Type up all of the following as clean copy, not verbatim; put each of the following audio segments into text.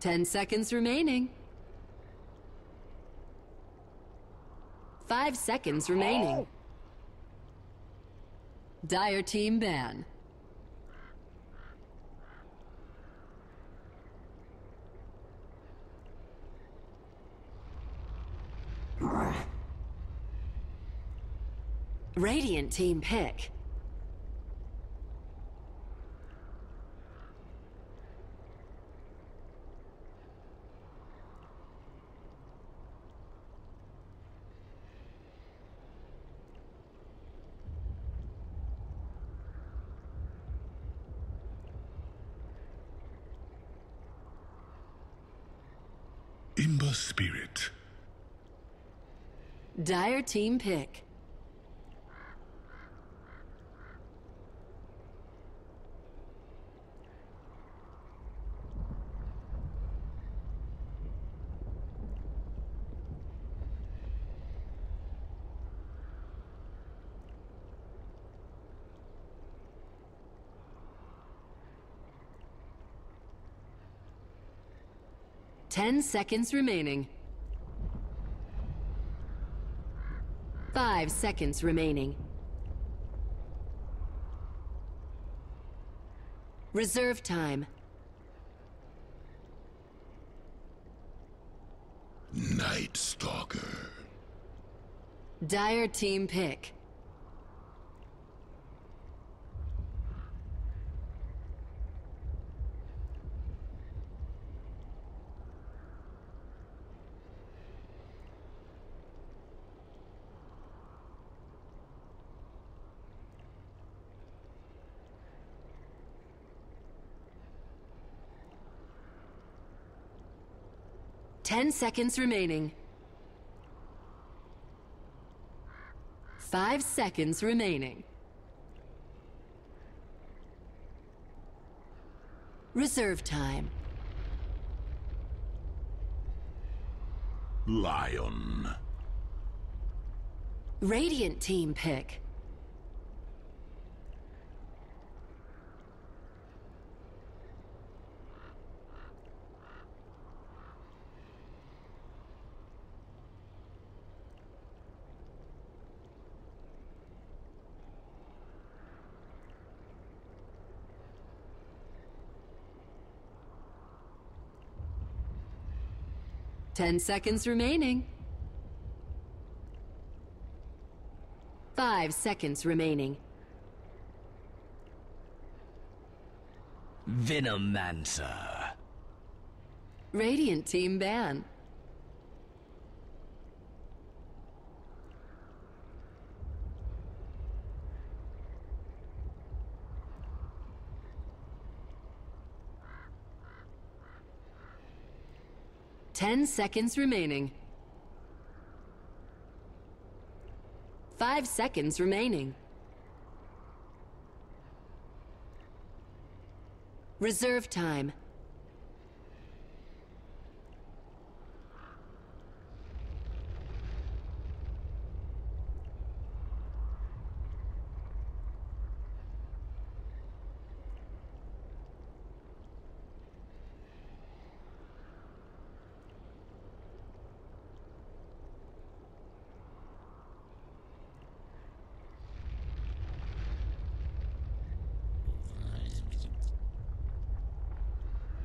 10 seconds remaining. 5 seconds remaining. Dire team ban. Radiant team pick. Imba Spirit. Dire team pick. Ten seconds remaining. 5 seconds remaining. Reserve time. Night Stalker. Dire team pick. Ten seconds remaining. 5 seconds remaining. Reserve time. Lion. Radiant team pick. Ten seconds remaining. 5 seconds remaining. Venomancer. Radiant team ban. Ten seconds remaining. 5 seconds remaining. Reserve time.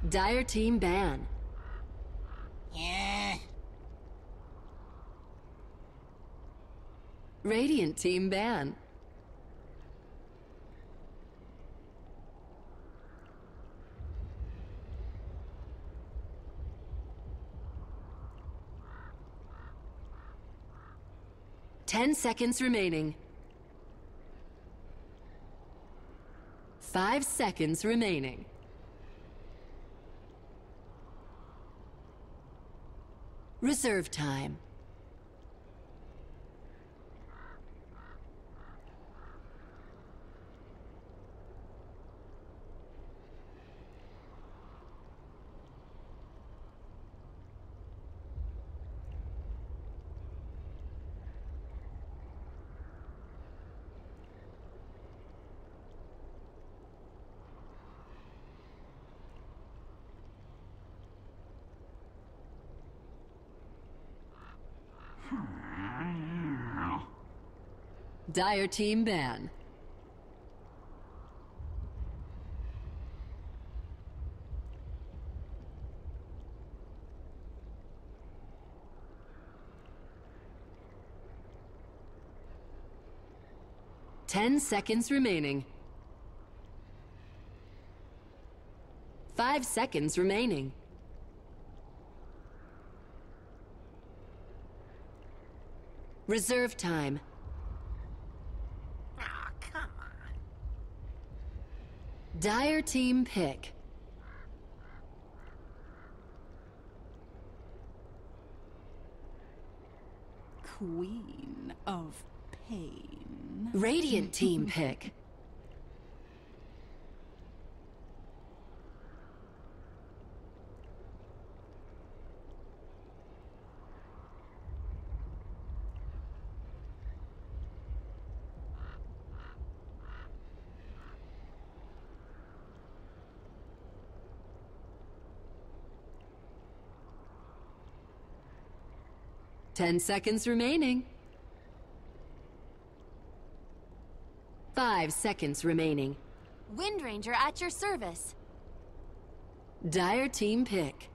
Dire team ban. Yeah. Radiant team ban. Ten seconds remaining. 5 seconds remaining. Reserve time. Dire team ban. Ten seconds remaining. 5 seconds remaining. Reserve time. Aw, come on. Dire team pick. Queen of Pain. Radiant team pick. Ten seconds remaining. 5 seconds remaining. Wind Ranger at your service. Dire team pick.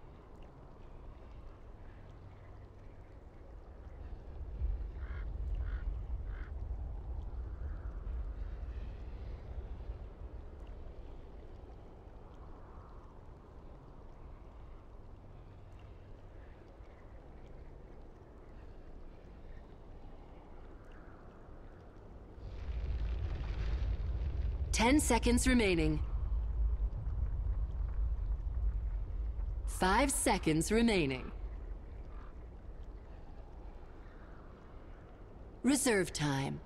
Ten seconds remaining. 5 seconds remaining. Reserve time.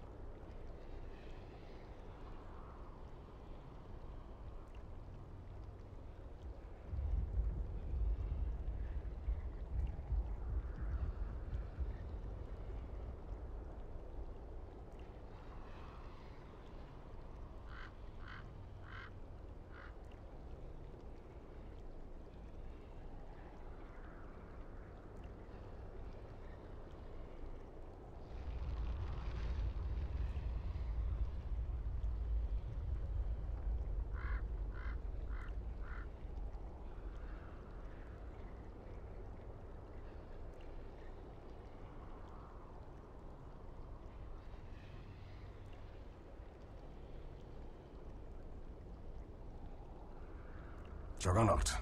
Juggernaut.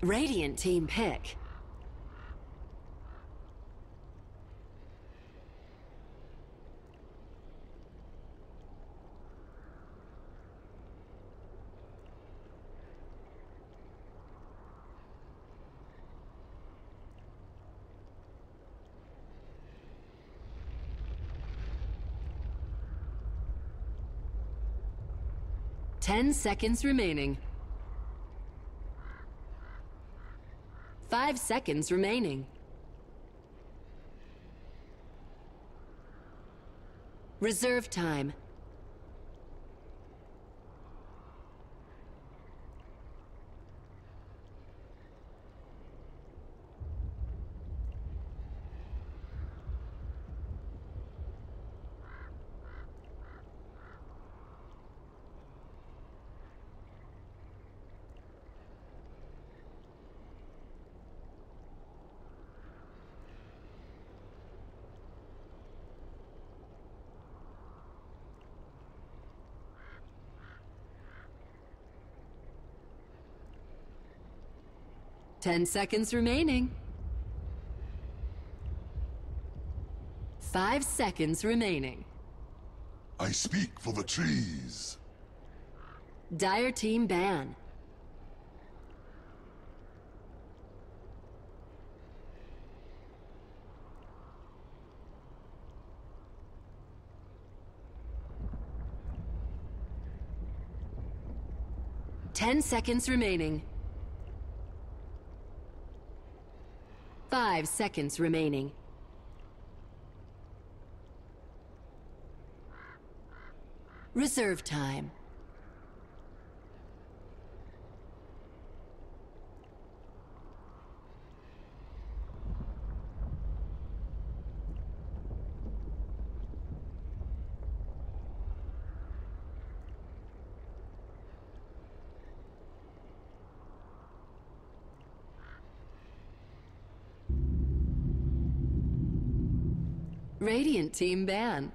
Radiant team pick. Ten seconds remaining. 5 seconds remaining. Reserve time. Ten seconds remaining. 5 seconds remaining. I speak for the trees. Dire team ban. Ten seconds remaining. 5 seconds remaining. Reserve time. Radiant team ban.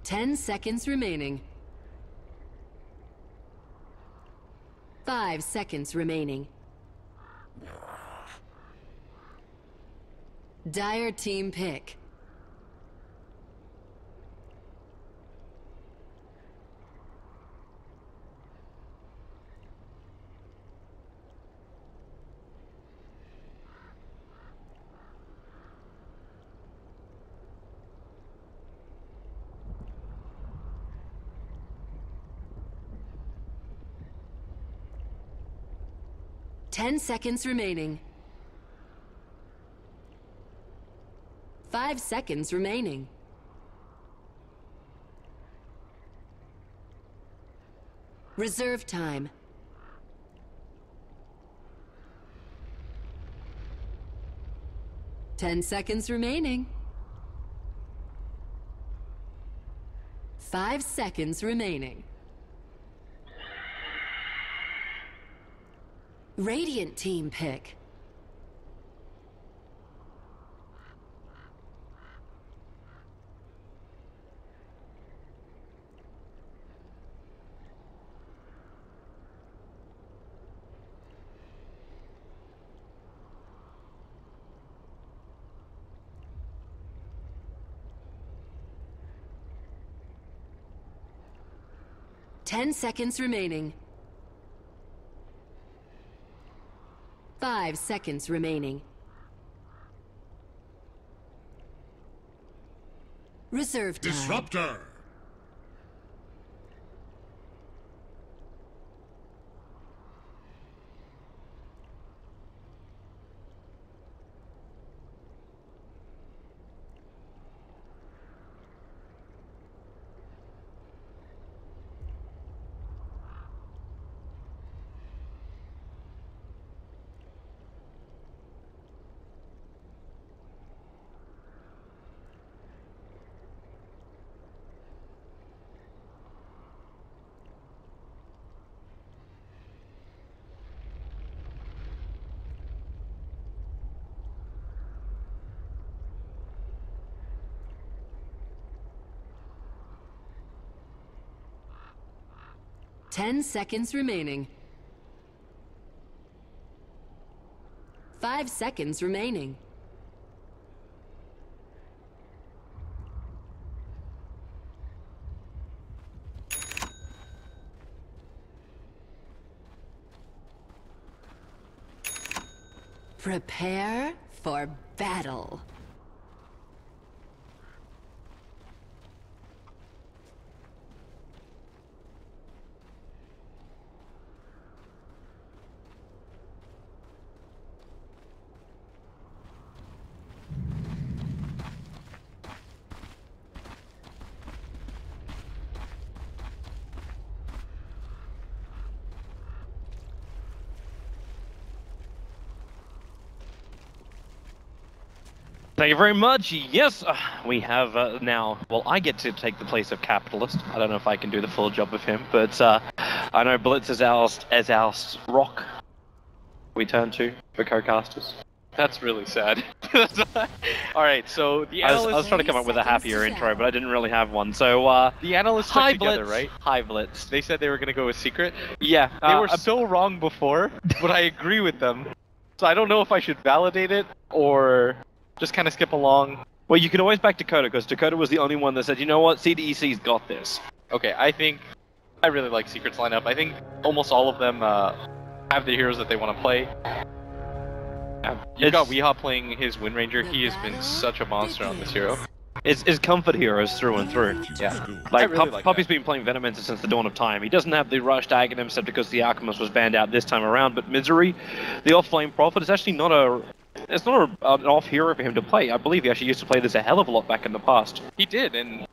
Ten seconds remaining. 5 seconds remaining. Dire team pick. Ten seconds remaining. 5 seconds remaining. Reserve time. Ten seconds remaining. 5 seconds remaining. Radiant team pick. Ten seconds remaining. 5 seconds remaining. Reserve time. Disruptor! Ten seconds remaining. 5 seconds remaining. Prepare for battle. Thank you very much. Yes, we have now. Well, I get to take the place of capitalist. I don't know if I can do the full job of him, but I know Blitz is our rock. We turn to for co-casters. That's really sad. All right, so the I analysts. was trying to come up with a happier intro, but I didn't really have one. So The analysts hi stuck together, Blitz. right? Hi Blitz. They said they were gonna go with secret. Yeah, They were so wrong before, but I agree with them. So I don't know if I should validate it or just kind of skip along. Well, you can always back Dakota because Dakota was the only one that said, you know what, CDEC's got this. Okay, I really like Secret's lineup. I think almost all of them have the heroes that they want to play. You've got Weehaw playing his Wind Ranger. He has been such a monster on this hero. It's comfort heroes through and through. Yeah, Like, really like Puppy's that. been playing Venomancer since the dawn of time. He doesn't have the Rush tag in him except because the Alchemist was banned out this time around, but Misery, the off-flame Prophet, is actually not an off hero for him to play. I believe he actually used to play this a hell of a lot back in the past. He did, and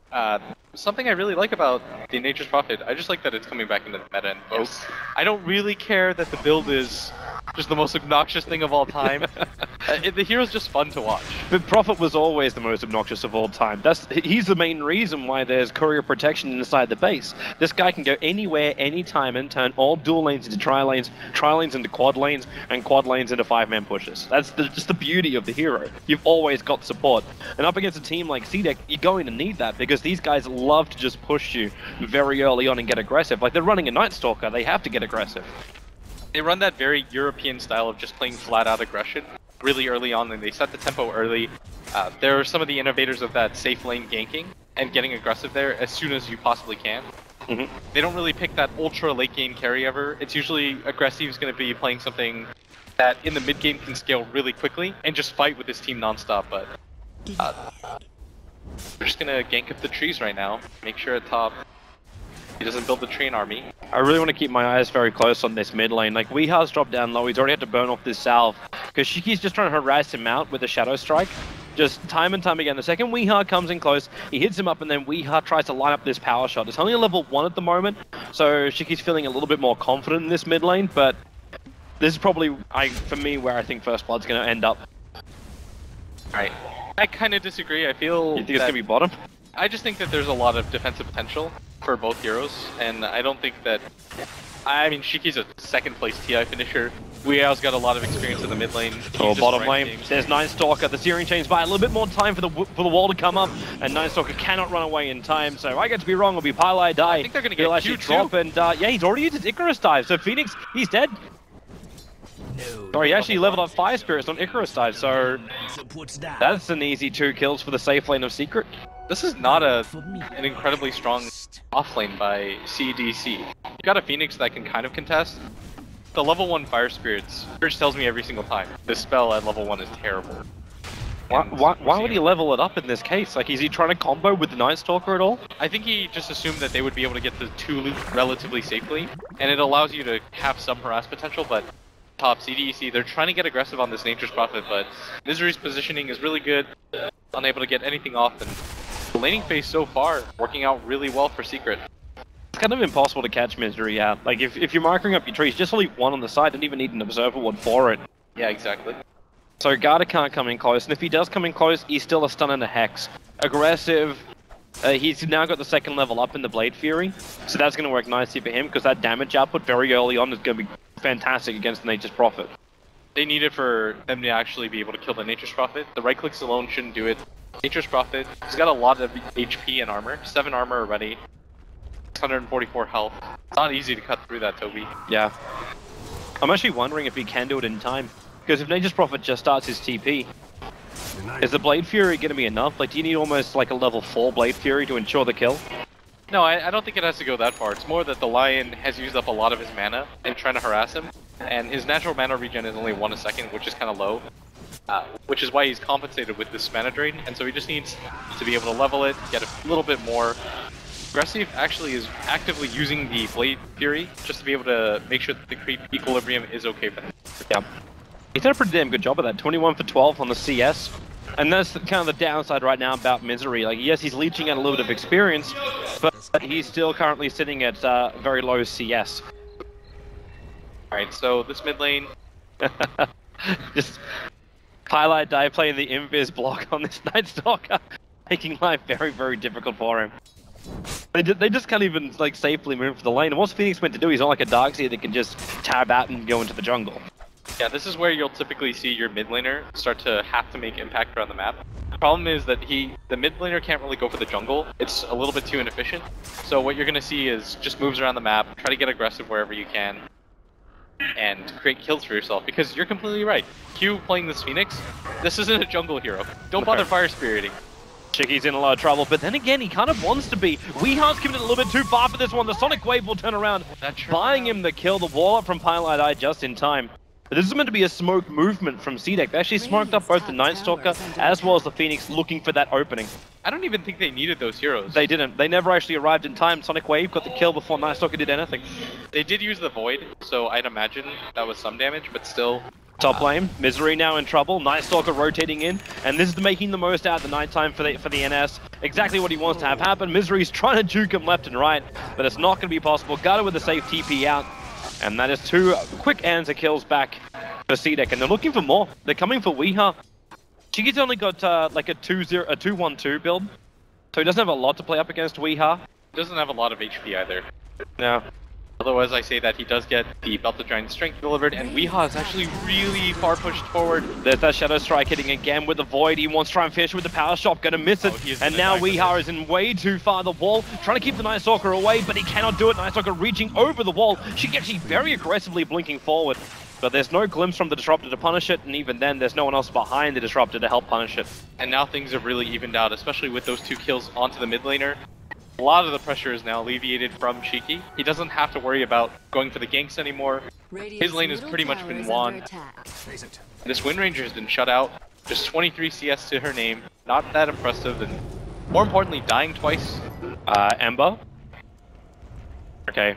something I really like about the Nature's Prophet, I just like that it's coming back into the meta and both. I don't really care that the build is just the most obnoxious thing of all time. The hero's just fun to watch. But Prophet was always the most obnoxious of all time. He's the main reason why there's courier protection inside the base. This guy can go anywhere, anytime, and turn all dual lanes into tri-lanes into quad lanes, and quad lanes into 5-man pushes. That's just the beauty of the hero. You've always got support. And up against a team like CDEC, you're going to need that, because these guys love to just push you very early on and get aggressive. Like, they're running a Night Stalker, they have to get aggressive. They run that very European style of just playing flat-out aggression really early on, and they set the tempo early. There are some of the innovators of that safe lane ganking and getting aggressive there as soon as you possibly can. They don't really pick that ultra late game carry ever. It's usually aggressive is going to be playing something that in the mid game can scale really quickly and just fight with his team nonstop. But we're just going to gank up the trees right now. Make sure at top he doesn't build the train army. I really want to keep my eyes very close on this mid lane. Like, Weeha's dropped down low, he's already had to burn off this salve, because Shiki's just trying to harass him out with a Shadow Strike. Just time and time again. The second Weeha comes in close, he hits him up, and then Weeha tries to line up this power shot. It's only a level 1 at the moment, so Shiki's feeling a little bit more confident in this mid lane, but this is probably, for me, where I think First Blood's going to end up. Alright, I kind of disagree. I feel You think it's going to be bottom? I just think that there's a lot of defensive potential for both heroes, and I don't think that... I mean, Shiki's a second place TI finisher. Weeha's got a lot of experience in the mid lane. Oh, bottom lane. There's Night Stalker. The Searing Chain's by a little bit more time for the wall to come up, and Night Stalker cannot run away in time. So I get to be wrong. It'll be Pylai die. I think they're going to get He'll actually drop, and yeah, he's already used his Icarus dive. So Phoenix, he's dead. Sorry, he actually leveled up Fire Spirits on Icarus dive. So that's an easy 2 kills for the safe lane of Secret. This is not an incredibly strong offlane by CDEC. You got a Phoenix that can kind of contest. The level 1 Fire Spirits, Church tells me every single time, this spell at level 1 is terrible. Why would he level it up in this case? Like, is he trying to combo with the Night Stalker at all? I think he just assumed that they would be able to get the 2 loot relatively safely, and it allows you to have some harass potential, but top CDEC, they're trying to get aggressive on this Nature's Prophet, but Misery's positioning is really good, unable to get anything off, and the laning phase so far working out really well for Secret. It's kind of impossible to catch Misery, yeah. Like, if you're marking up your trees, just leave one on the side, don't even need an Observer Ward for it. Yeah, exactly. So Garda can't come in close, and if he does come in close, he's still a stun and a Hex. Aggressive. He's now got the 2nd level up in the Blade Fury, so that's going to work nicely for him, because that damage output very early on is going to be fantastic against Nature's Prophet. They need it for them to actually be able to kill the Nature's Prophet. The right clicks alone shouldn't do it. Nature's Prophet, he's got a lot of HP and armor. 7 armor already. 644 health. It's not easy to cut through that, Toby. Yeah. I'm actually wondering if he can do it in time. Because if Nature's Prophet just starts his TP, is the Blade Fury going to be enough? Like, do you need almost like a level 4 Blade Fury to ensure the kill? No, I don't think it has to go that far. It's more that the Lion has used up a lot of his mana in trying to harass him. And his natural mana regen is only 1 a second, which is kind of low. Which is why he's compensated with this mana drain, and so he just needs to be able to level it, get a little bit more. Aggressive actually is actively using the Blade Fury just to be able to make sure that the creep equilibrium is okay for him. Yeah. He's done a pretty damn good job of that. 21 for 12 on the CS. And that's kind of the downside right now about Misery. Like, yes, he's leeching out a little bit of experience, but he's still currently sitting at very low CS. Alright, so this mid lane... Just Pylai die playing the Invis block on this Night Stalker, making life very, very difficult for him. They just can't even like safely move for the lane. And what's Phoenix meant to do? He's not like a Darkseer that can just tab out and go into the jungle. Yeah, this is where you'll typically see your mid laner start to have to make impact around the map. The problem is that the mid laner can't really go for the jungle. It's a little bit too inefficient. So what you're going to see is just moves around the map, try to get aggressive wherever you can, and create kills for yourself. Because you're completely right. Q playing this Phoenix, this isn't a jungle hero. Don't bother fire spiriting. Chiki's in a lot of trouble, but then again, he kind of wants to be. Weeha's given it a little bit too far for this one. The Sonic Wave will turn around, buying him the kill. The wall up from Pylai die just in time. But this is meant to be a smoke movement from CDEC. They actually smoked up both the Night Stalker as well as the Phoenix, looking for that opening. I don't even think they needed those heroes. They didn't. They never actually arrived in time. Sonic Wave got the kill before Night Stalker did anything. They did use the Void, so I'd imagine that was some damage, but still... Top lane, Misery now in trouble, Night Stalker rotating in, and this is making the most out of the nighttime for the NS. Exactly what he wants to have happen. Misery's trying to juke him left and right, but it's not going to be possible. Got it with a safe TP out, and that is 2 quick answer kills back for for CDEC, and they're looking for more. They're coming for Weeha. Chiki's only got like a 2-1-2 build, so he doesn't have a lot to play up against Weeha. He doesn't have a lot of HP either. No. Otherwise, I say that he does get the Belt of Giant Strength delivered, and Weeha is actually really far pushed forward. There's that Shadow Strike hitting again with the Void. He wants to try and finish with the Power Shot, gonna miss it. And now Weeha is in way too far the wall, trying to keep the Night Stalker away, but he cannot do it. Night Stalker reaching over the wall. She actually very aggressively blinking forward. But there's no glimpse from the Disruptor to punish it, and even then, there's no one else behind the Disruptor to help punish it. And now things have really evened out, especially with those 2 kills onto the mid laner. A lot of the pressure is now alleviated from Shiki. He doesn't have to worry about going for the ganks anymore. His lane has pretty much been won. This Windranger has been shut out. Just 23 CS to her name. Not that impressive, and more importantly, dying twice. Ember. Okay.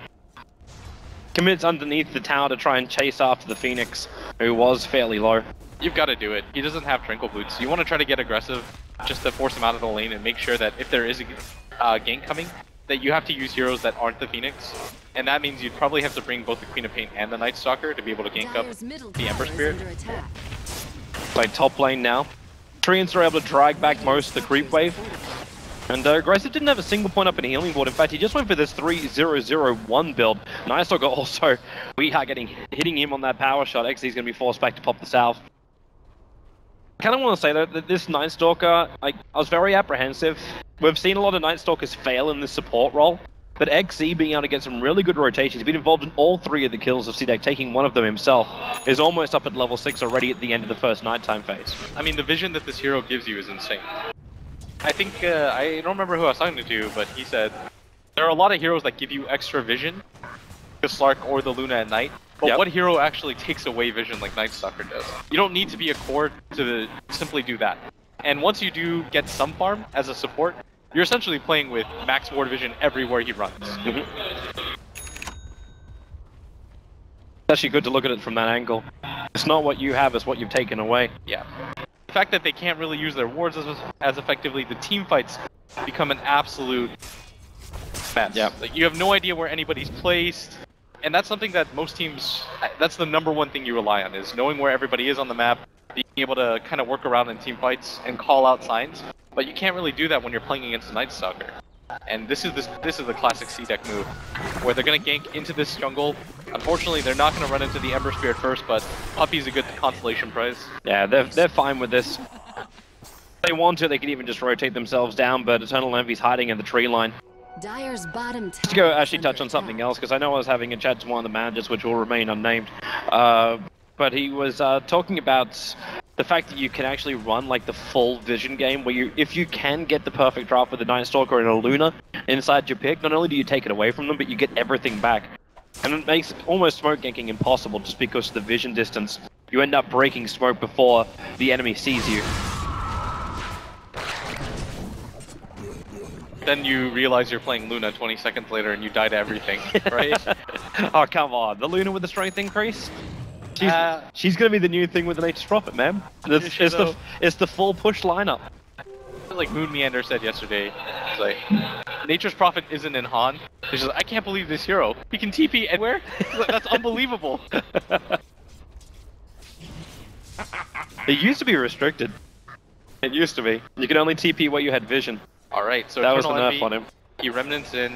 Commits underneath the tower to try and chase after the Phoenix, who was fairly low. You've got to do it. He doesn't have Tranquil Boots. You want to try to get aggressive just to force him out of the lane and make sure that if there is a gank coming, that you have to use heroes that aren't the Phoenix. And that means you'd probably have to bring both the Queen of Pain and the Night Stalker to be able to gank up the Ember Spirit. Like top lane now. Treants are able to drag back most of the creep wave. And Aggressive didn't have a single point up in a healing board. In fact, he just went for this 3-0-0-1 build. Night Stalker also, hitting him on that power shot. XZ's going to be forced back to pop the salve. I kind of want to say though that this Night Stalker, I was very apprehensive. We've seen a lot of Night Stalkers fail in this support role, but XZ being able to get some really good rotations, he's been involved in all 3 of the kills of CDEC, taking one of them himself, is almost up at level 6 already at the end of the first nighttime phase. I mean, the vision that this hero gives you is insane. I think, I don't remember who I was talking to, but he said, there are a lot of heroes that give you extra vision, the Slark or the Luna at night, but what hero actually takes away vision like Night Stalker does? You don't need to be a core to simply do that. And once you do get some farm as a support, you're essentially playing with max ward vision everywhere he runs. It's actually good to look at it from that angle. It's not what you have, it's what you've taken away. Yeah. The fact that they can't really use their wards as effectively, the team fights become an absolute mess. Yeah. Like, you have no idea where anybody's placed. And that's something that most teams, that's the #1 thing you rely on, is knowing where everybody is on the map, being able to kind of work around in team fights and call out signs. But you can't really do that when you're playing against a Night Stalker. And this is the classic CDEC move, where they're going to gank into this jungle. Unfortunately, they're not going to run into the Ember Spirit first, but Puppy's a good consolation prize. Yeah, they're fine with this. If they want to, they can even just rotate themselves down, but Eternal Envy's hiding in the tree line. Dyer's bottom Let's go actually touch on something else, because I know I was having a chat to one of the managers, which will remain unnamed. But he was talking about the fact that you can actually run like the full vision game, where if you can get the perfect draft with a Night Stalker and a Luna inside your pick, not only do you take it away from them, but you get everything back. And it makes almost smoke ganking impossible just because of the vision distance. You end up breaking smoke before the enemy sees you. Then you realize you're playing Luna 20 seconds later and you die to everything, right? Oh, come on. The Luna with the strength increase? She's going to be the new thing with the Nature's Prophet, man. It's the full push lineup. Like Moon Meander said yesterday, it's like, Nature's Prophet isn't in Han. He's just like, I can't believe this hero. He can TP anywhere? That's unbelievable. It used to be restricted. It used to be. You could only TP where you had vision. Alright, so that was the Eternal nerf Envy, on him. He Remnants in.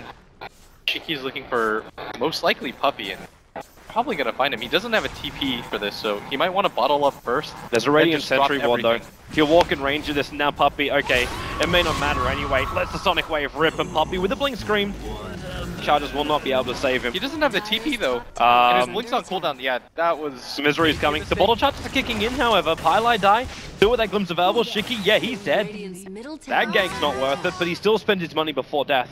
Chiki's looking for most likely Puppy, and probably gonna find him. He doesn't have a TP for this, so he might want to bottle up first. There's a Radiant Sentry ward though. He'll walk in range of this, and now Puppy, okay, it may not matter anyway. Lets the Sonic Wave rip, and Puppy with a Blink Scream. Chargers will not be able to save him. He doesn't have the TP though, and his Blink's on cooldown. Yeah, that was... Misery's coming. The bottle charges are kicking in, however. Pylai die. Still with that glimpse available. Shiki, yeah, he's dead. That gank's not worth it, but he still spends his money before death.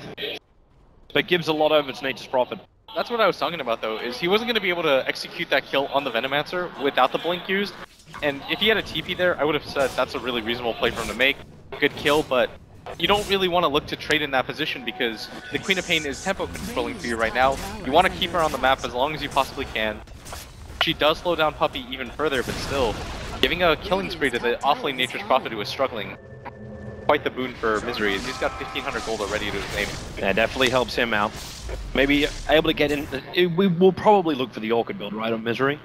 But gives a lot over to Nature's Prophet. That's what I was talking about though, is he wasn't going to be able to execute that kill on the Venomancer without the Blink used. And if he had a TP there, I would have said that's a really reasonable play for him to make. Good kill, but you don't really want to look to trade in that position because the Queen of Pain is tempo controlling for you right now. You want to keep her on the map as long as you possibly can. She does slow down Puppy even further, but still, giving a killing spree to the offlane Nature's Prophet who is struggling. Quite the boon for Misery, as he's got 1500 gold already to his name. Yeah, definitely helps him out. Maybe able to get in. We will probably look for the Orchid build, right, on Misery?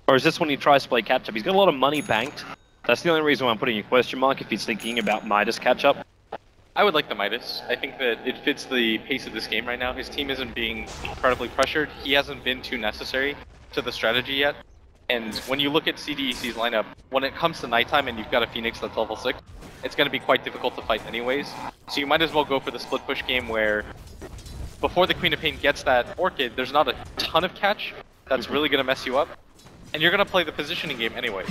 Or is this when he tries to play catch-up? He's got a lot of money banked. That's the only reason why I'm putting a question mark if he's thinking about Midas catch-up. I would like the Midas. I think that it fits the pace of this game right now. His team isn't being incredibly pressured. He hasn't been too necessary to the strategy yet. And when you look at CDEC's lineup, when it comes to nighttime and you've got a Phoenix that's level 6, it's going to be quite difficult to fight anyways. So you might as well go for the split push game where before the Queen of Pain gets that Orchid, there's not a ton of catch that's really going to mess you up. And you're going to play the positioning game anyways.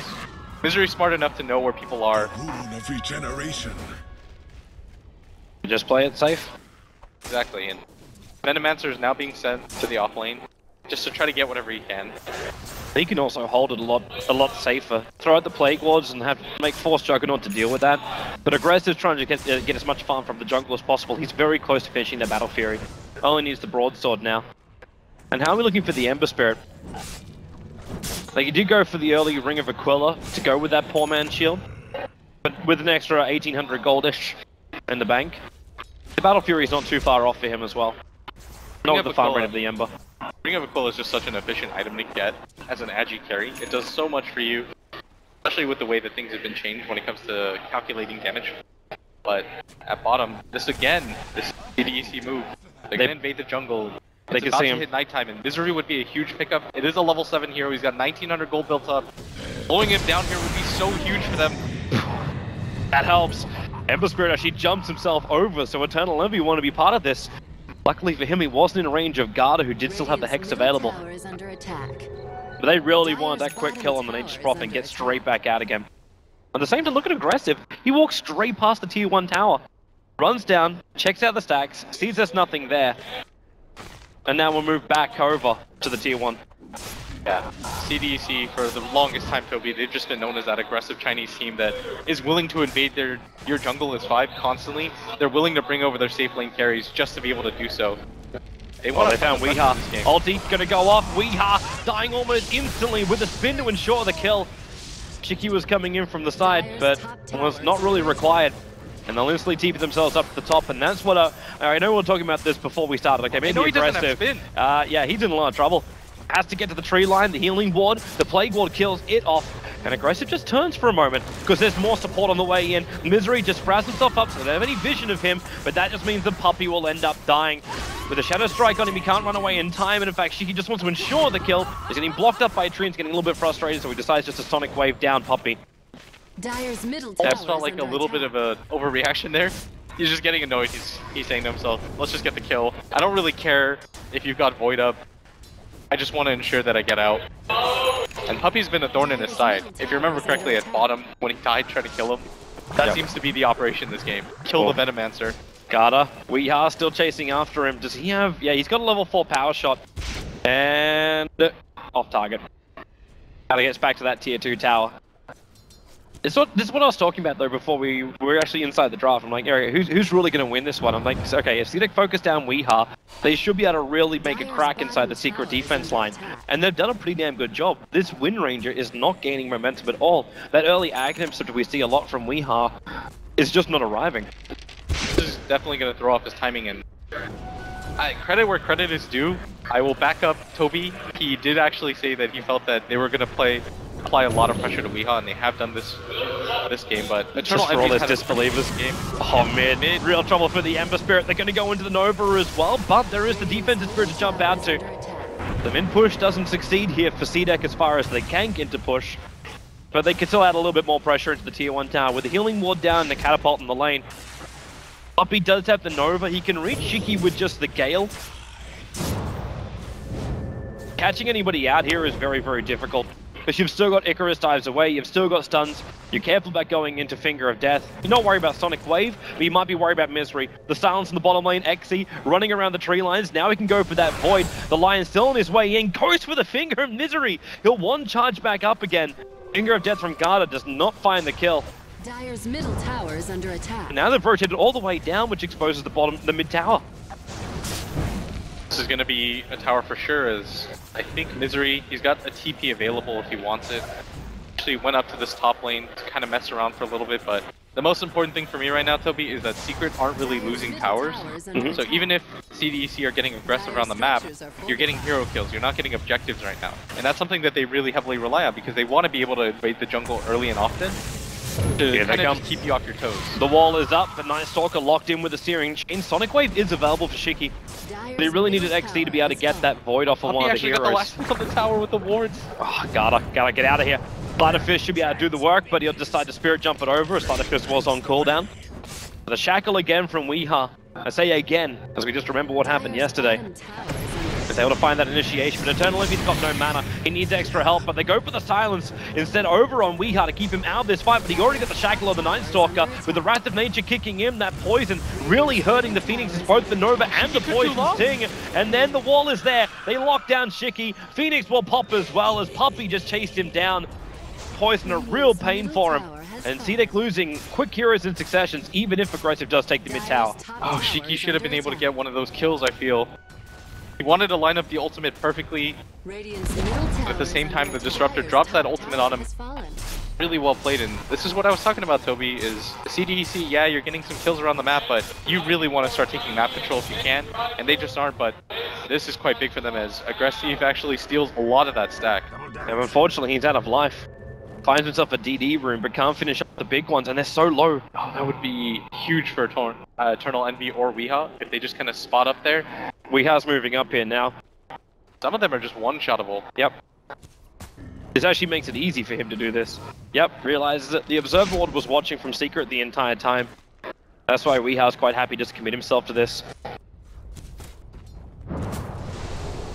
Misery's smart enough to know where people are. Moon of regeneration. Just play it safe. Exactly, and Venomancer is now being sent to the off lane just to try to get whatever he can. He can also hold it a lot safer. Throw out the Plague Wards and have make Force Juggernaut to deal with that. But Aggressive's trying to get as much farm from the jungle as possible. He's very close to finishing the Battle Fury. Only needs the Broadsword now. And how are we looking for the Ember Spirit? Like, you did go for the early Ring of Aquila to go with that poor man's shield. But with an extra 1800 goldish in the bank, the Battle Fury is not too far off for him as well. Not with the farm rate of the Ember. Ring of Aquila is just such an efficient item to get as an agi carry. It does so much for you, especially with the way that things have been changed when it comes to calculating damage. But at bottom, this CDEC move, they're gonna invade the jungle. They It's can about see to him. hit nighttime, and Misery would be a huge pickup. It is a level 7 hero. He's got 1900 gold built up. Blowing him down here would be so huge for them. That helps. Ember Spirit actually jumps himself over, so Eternal Envy want to be part of this. Luckily for him, he wasn't in range of Garda, who did still have the Hex available. Tower is under attack. But they really wanted that quick kill on the Nature's Prop and get straight back out again. At the same time, look at Aggressive. He walks straight past the tier 1 tower. Runs down, checks out the stacks, sees there's nothing there. And now we'll move back over to the tier 1. Yeah, CDEC for the longest time, Toby, they've just been known as that aggressive Chinese team that is willing to invade your jungle as 5 constantly. They're willing to bring over their safe lane carries just to be able to do so. They found Weeha. Ulti gonna go off. Weeha dying almost instantly with a spin to ensure the kill. Shiki was coming in from the side, but was not really required. And they'll instantly TP themselves up to the top, and that's what I know we were talking about this before we started. Okay, maybe he doesn't Aggressive. have spin. Yeah, he's in a lot of trouble. Has to get to the tree line, the healing ward, the Plague Ward kills it off, and Aggressive just turns for a moment, because there's more support on the way in. Misery just sprouts himself up, so they don't have any vision of him, but that just means the puppy will end up dying. With a Shadow Strike on him, he can't run away in time, and in fact, Shiki just wants to ensure the kill. He's getting blocked up by a tree and he's getting a little bit frustrated, so he decides just to Sonic Wave down Puppy. Dire's middle tower That felt is like a under little bit attack. of a overreaction there. He's just getting annoyed. He's saying to himself, let's just get the kill. I don't really care if you've got Void up. I just want to ensure that I get out. And Puppy's been a thorn in his side. If you remember correctly, at bottom, when he died trying to kill him, that seems to be the operation this game. Kill the Venomancer. Garda, we are still chasing after him. Does he have... Yeah, he's got a level 4 power shot. And... off target. Gotta get back to that tier 2 tower. This is what I was talking about though before we were actually inside the draft. I'm like, okay, who's really going to win this one? I'm like, okay, if CDEC focus down Weeha, they should be able to really make a crack inside the secret defense line. And they've done a pretty damn good job. This Wind Ranger is not gaining momentum at all. That early Aghanim that we see a lot from Weeha is just not arriving. This is definitely going to throw off his timing, and credit where credit is due. I will back up Toby. He did actually say that he felt that they were going to apply a lot of pressure to Weeha, and they have done this game, but Eternal Just for all Envy's those had a disbelievers. game. Oh, mid. Real trouble for the Ember Spirit. They're going to go into the Nova as well, but there is the defensive spirit to jump out to. Under attack. The mid push doesn't succeed here for CDEC as far as they can get to push, but they can still add a little bit more pressure into the tier 1 tower with the healing ward down and the catapult in the lane. Puppy does have the Nova. He can reach Shiki with just the Gale. Catching anybody out here is very, very difficult, because you've still got Icarus dives away, you've still got stuns, you're careful about going into Finger of Death. You're not worried about Sonic Wave, but you might be worried about Misery. The silence in the bottom lane, Xe running around the tree lines, now he can go for that Void. The Lion's still on his way in, goes for the Finger of Misery! He'll one charge back up again. Finger of Death from Garda does not find the kill. Dire's middle tower is under attack. Now they've rotated all the way down, which exposes the mid tower. This is going to be a tower for sure, as I think Misery, he's got a TP available if he wants it. Actually went up to this top lane to kind of mess around for a little bit, but The most important thing for me right now, Toby, is that Secret aren't really losing towers. So even if CDEC are getting aggressive around the map, you're getting hero kills, you're not getting objectives right now. And that's something that they really heavily rely on because they want to be able to invade the jungle early and often to kind of keep you off your toes. The wall is up, the Night Stalker locked in with the Searing Chain. Sonic Wave is available for Shiki. They really needed XD to be able to get that Void off of one of the heroes. Got the last one on the tower with the wards. Oh, gotta get out of here. Spiderfish should be able to do the work, but he'll decide to Spirit Jump it over. Spiderfish was on cooldown. The Shackle again from Weeha. I say again, as we just remember what happened yesterday. Is able to find that initiation, but Eternal Envy's got no mana. He needs extra help, but they go for the silence instead over on Weeha to keep him out of this fight, but he already got the Shackle of the Night Stalker with the Wrath of Nature kicking in, that poison really hurting the Phoenixes, both the Nova and the Poison Sting, and then the wall is there. They lock down Shiki. Phoenix will pop as well as Puppey just chased him down. Poison a real pain for him. And CDEC losing quick heroes in successions, even if Aggressive does take the mid tower. Oh, Shiki should have been able to get one of those kills, I feel. He wanted to line up the ultimate perfectly, but at the same time the Disruptor drops that ultimate on him. Really well played, and this is what I was talking about, Toby, is CDEC, yeah, you're getting some kills around the map, but you really want to start taking map control if you can, and they just aren't, but this is quite big for them as Aggressive actually steals a lot of that stack. And unfortunately, he's out of life. Finds himself a DD room, but can't finish up the big ones, and they're so low. Oh, that would be huge for Eternal Envy or Weeha if they just kind of spot up there. Weeha's moving up here now. Some of them are just one-shottable. Yep. This actually makes it easy for him to do this. Yep, realizes that the Observer Ward was watching from Secret the entire time. That's why Weeha's quite happy just to commit himself to this.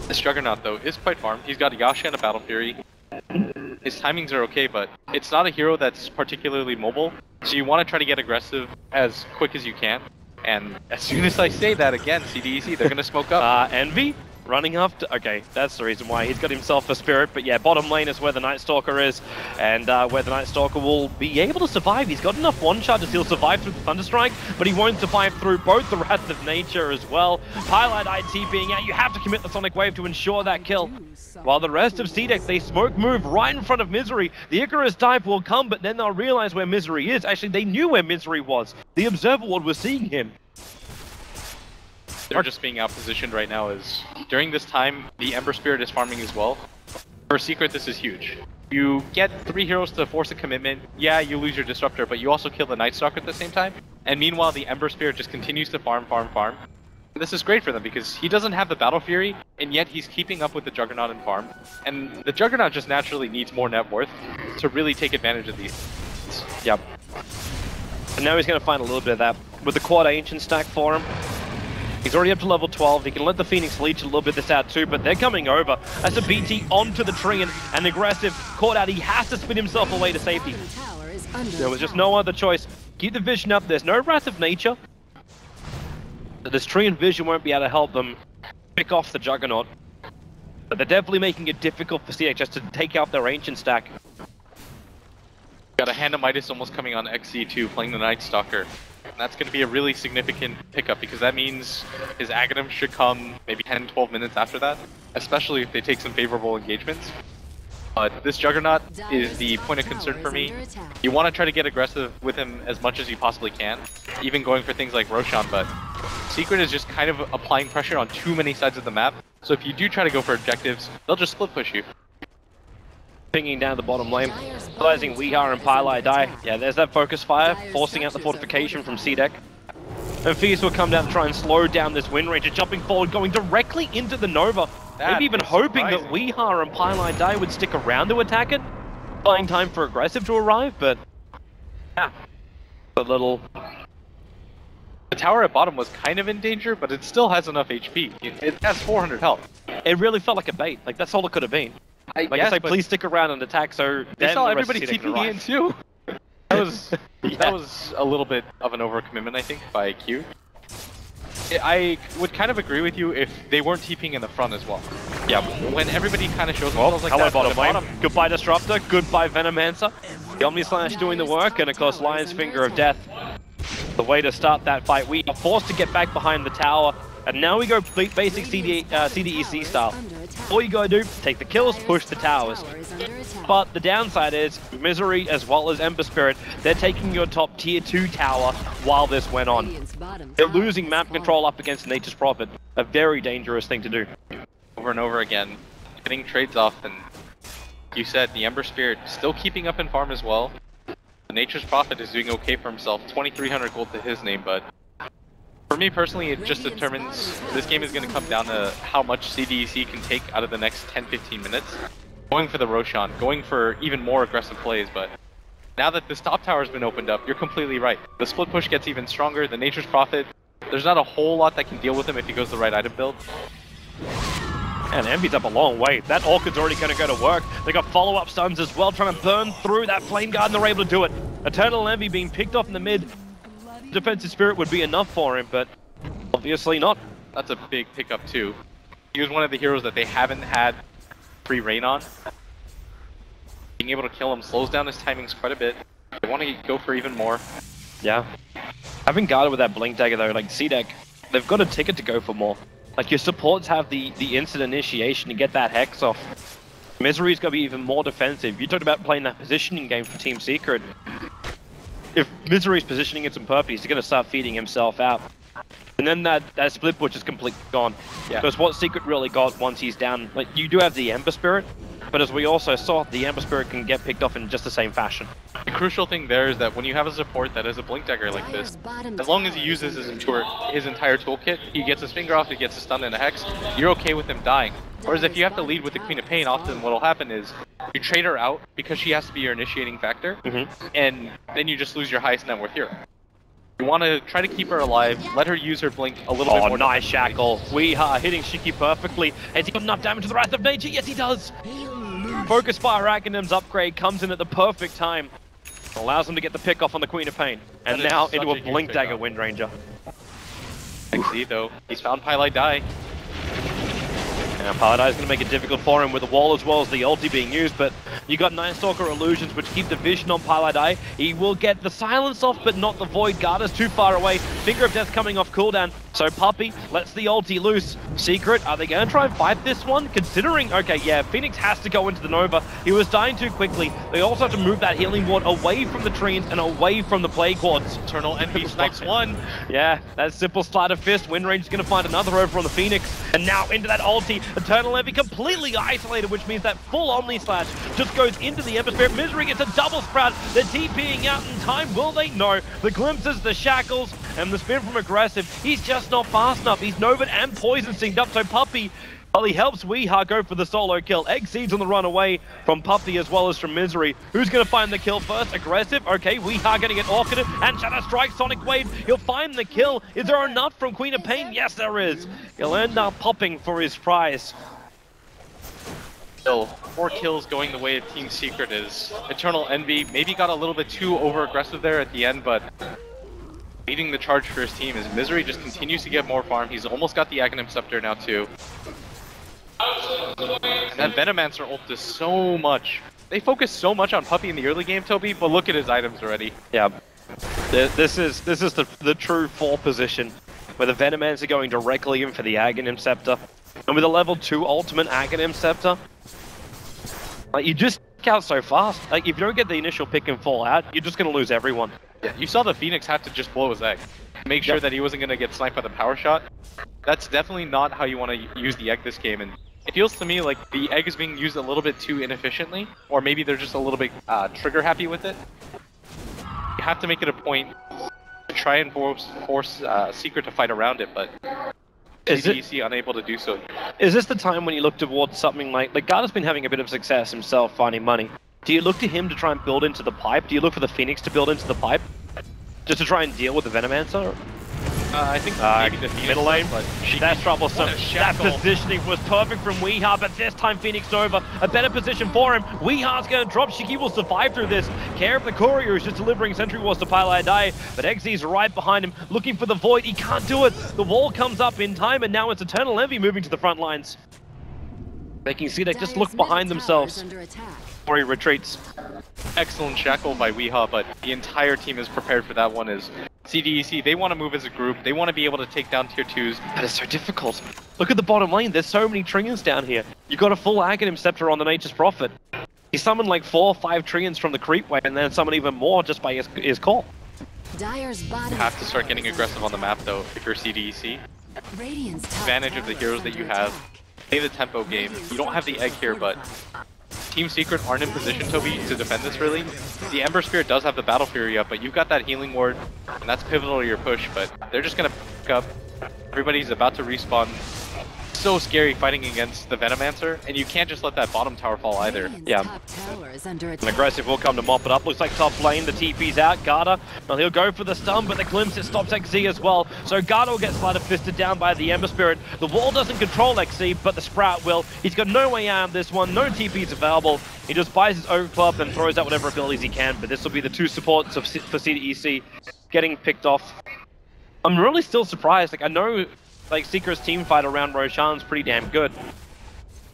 This Juggernaut, though, is quite farmed. He's got a Yasha and a Battle Fury. His timings are okay, but it's not a hero that's particularly mobile, so you want to try to get aggressive as quick as you can. And as soon as I say that again, CDEC, they're going to smoke up. Envy? Running up to... Okay, that's the reason why he's got himself a Spirit, but yeah, bottom lane is where the Night Stalker is, and where the Night Stalker will be able to survive. He's got enough one-shot to he'll survive through the Thunderstrike, but he won't survive through both the Wrath of Nature as well. Highlight IT being out, you have to commit the Sonic Wave to ensure that kill. While the rest of CDEC, they smoke move right in front of Misery. The Icarus type will come, but then they'll realize where Misery is. Actually, they knew where Misery was. The Observer Ward was seeing him. They're just being out-positioned right now as during this time, the Ember Spirit is farming as well. For Secret, this is huge. You get 3 heroes to force a commitment, yeah, you lose your Disruptor, but you also kill the Night Stalker at the same time. And meanwhile, the Ember Spirit just continues to farm. And this is great for them because he doesn't have the Battle Fury, and yet he's keeping up with the Juggernaut and farm. And the Juggernaut just naturally needs more net worth to really take advantage of these. Yep. And now he's going to find a little bit of that with the Quad Ancient stack for him. He's already up to level 12, he can let the Phoenix leech a little bit this out too, but they're coming over. As a BT onto the tree and Aggressive caught out, he has to spin himself away to safety. There was just no other choice. Keep the vision up, there's no Wrath of Nature. This tree and vision won't be able to help them pick off the Juggernaut. But they're definitely making it difficult for CDEC just to take out their Ancient stack. Got a Hand of Midas almost coming on XC2, playing the Night Stalker. And that's going to be a really significant pickup because that means his Aghanim should come maybe 10-12 minutes after that, especially if they take some favorable engagements. But this Juggernaut is the point of concern for me. You want to try to get aggressive with him as much as you possibly can, even going for things like Roshan, but Secret is just kind of applying pressure on too many sides of the map. So if you do try to go for objectives, they'll just split push you. Pinging down the bottom lane, realizing Weeha and Pylai die. Yeah, there's that focus fire, forcing out the fortification from CDEC. And Fierce will come down to try and slow down this Wind Ranger, jumping forward, going directly into the Nova. Maybe even hoping that Weeha and Pylai die would stick around to attack it. Buying time for Aggressive to arrive, but... yeah, a little... The tower at bottom was kind of in danger, but it still has enough HP. It has 400 health. It really felt like a bait, like that's all it could have been. I say, please stick around and attack, so they saw everybody TPing in too. That was that was a little bit of an overcommitment, I think, by Q. I would kind of agree with you if they weren't TPing in the front as well. Yeah, when everybody kind of shows themselves like that. Bottom lane. Goodbye Disruptor, goodbye Venomancer. The Omni Slash doing the work, and of course Lion's Finger of Death. The way to start that fight. We are forced to get back behind the tower, and now we go basic CDEC style. all you gotta do, take the kills, push the towers. Tower is under attack. But the downside is, Misery as well as Ember Spirit, they're taking your top tier 2 tower while this went on. Radiant's bottom They're tower losing has map fallen. control up against Nature's Prophet. A very dangerous thing to do. Over and over again, getting trades off, and you said the Ember Spirit still keeping up in farm as well. The Nature's Prophet is doing okay for himself, 2,300 gold to his name, but for me personally, it just determines this game is going to come down to how much CDEC can take out of the next 10-15 minutes. Going for the Roshan, going for even more aggressive plays, but now that this top tower has been opened up, you're completely right. The split push gets even stronger, the Nature's Prophet, there's not a whole lot that can deal with him if he goes the right item build. And Envy's up a long way. That Orchid's already going to go to work. They got follow-up stuns as well, trying to burn through that Flame Guard, and they're able to do it. Eternal Envy being picked off in the mid. Defensive Spirit would be enough for him, but obviously not. That's a big pickup too. He was one of the heroes that they haven't had free reign on. Being able to kill him slows down his timings quite a bit. They want to go for even more. Yeah. Having guarded with that Blink Dagger though, like CDEC, they've got a ticket to go for more. Like your supports have the instant initiation to get that Hex off. Misery's got to be even more defensive. You talked about playing that positioning game for Team Secret. If Misery's positioning it some purpose, he's going to start feeding himself out. And then that split push is completely gone. Yeah. Because what Secret really got once he's down, like you do have the Ember Spirit, but as we also saw, the Ember Spirit can get picked off in just the same fashion. The crucial thing there is that when you have a support that is a Blink Dagger like this, as long as he uses his entire toolkit, he gets his finger off, he gets a stun and a Hex, you're okay with him dying. Whereas if you have to lead with the Queen of Pain, often what will happen is you trade her out because she has to be your initiating factor, and then you just lose your highest net worth hero. You want to try to keep her alive, let her use her blink a little bit more. Oh, nice shackle. We are hitting Shiki perfectly. Has he got enough damage to the Wrath of Nature? Yes, he does. Focus Fire Aghanim's upgrade comes in at the perfect time. Allows him to get the pick off on the Queen of Pain. And now into a Blink Dagger Wind Ranger. XZ though, he's found Pylai Die. Now Paladai is going to make it difficult for him with the wall as well as the ulti being used, but you got Night Stalker Illusions which keep the vision on Paladai. He will get the silence off, but not the Void Guard is too far away. Finger of Death coming off cooldown, so Puppey lets the ulti loose. Secret, are they going to try and fight this one? Considering, okay, yeah, Phoenix has to go into the Nova. He was dying too quickly. They also have to move that healing ward away from the trees and away from the Plague Wards. Eternal Envy snipes one. Yeah, that simple sleight of fist. Wind Range is going to find another over on the Phoenix. And now into that ulti. Eternal Envy completely isolated, which means that full Omni Slash just goes into the Ember Spirit. Misery gets a double sprout. They're TPing out in time. Will they? No. The glimpses, the shackles, and the spin from aggressive. He's just not fast enough. He's Novid and Poison synced up. So Puppey, well, he helps Weeha go for the solo kill. Egg Seeds on the run away from Puppey as well as from Misery. Who's going to find the kill first? Aggressive. Okay, Weeha going to get orchided and Shadow Strike, Sonic Wave. He'll find the kill. Is there enough from Queen of Pain? Yes, there is. He'll end up popping for his prize. Still, 4 kills going the way of Team Secret is Eternal Envy. Maybe got a little bit too over-aggressive there at the end, but leading the charge for his team is Misery just continues to get more farm. He's almost got the Aghanim Scepter now too. And that Venomancer ult does so much. They focus so much on Puppey in the early game, Toby, but look at his items already. Yeah, this is the true 4 position where the Venomancer going directly in for the Aghanim Scepter. And with a level 2 ultimate Aghanim Scepter, like you just pick out so fast. Like if you don't get the initial pick and fall out, you're just gonna lose everyone. Yeah, you saw the Phoenix have to just blow his egg. Make sure that he wasn't gonna get sniped by the power shot. That's definitely not how you want to use the egg this game, and it feels to me like the egg is being used a little bit too inefficiently, or maybe they're just a little bit trigger happy with it. You have to make it a point to try and force Secret to fight around it, but CDEC unable to do so. Is this the time when you look towards something like Guard has been having a bit of success himself finding money? Do you look to him to try and build into the pipe? Do you look for the Phoenix to build into the pipe? Just to try and deal with the Venomancer? I think maybe the Phoenix middle lane, but that's troublesome. That positioning was perfect from Weeha, but this time Phoenix Nova, a better position for him. Weeha's going to drop. Shiki will survive through this. Care of the Courier is just delivering Sentry Wars to Pylai Die, but Exy's right behind him, looking for the Void. He can't do it. The wall comes up in time, and now it's Eternal Envy moving to the front lines. Making CDEC just look behind themselves. Under attack. Or he retreats. Excellent shackle by Weehaw, but the entire team is prepared for that one. Is CDEC, they want to move as a group. They want to be able to take down tier 2s. That is so difficult. Look at the bottom lane. There's so many Treants down here. You got a full Aghanim Scepter on the Nature's Prophet. He summoned like 4 or 5 Treants from the creep wave and then summoned even more just by his call. Dyer's bottom You have to start getting tower is aggressive on the under map though, if you're CDEC. attack. Radiant's top Advantage of the tower heroes is that you under have. attack. Play the tempo game. You don't have the egg here, but Team Secret aren't in position, Toby, to defend this really. The Ember Spirit does have the Battle Fury up, but you've got that healing ward, and that's pivotal to your push, but they're just gonna pick up. Everybody's about to respawn. So scary fighting against the Venomancer, and you can't just let that bottom tower fall either. Radiant's Yeah. top tower is under An attack. aggressive will come to mop it up. Looks like top lane, the TP's out. Garda, well, he'll go for the stun, but the glimpse, it stops XZ as well. So Garda will get slider fisted down by the Ember Spirit. The wall doesn't control XZ, but the Sprout will. He's got no way out of this one. No TP's available. He just buys his own club and throws out whatever abilities he can. But this will be the 2 supports for CDEC getting picked off. I'm really still surprised. Like, I know like Secret's team fight around Roshan's pretty damn good.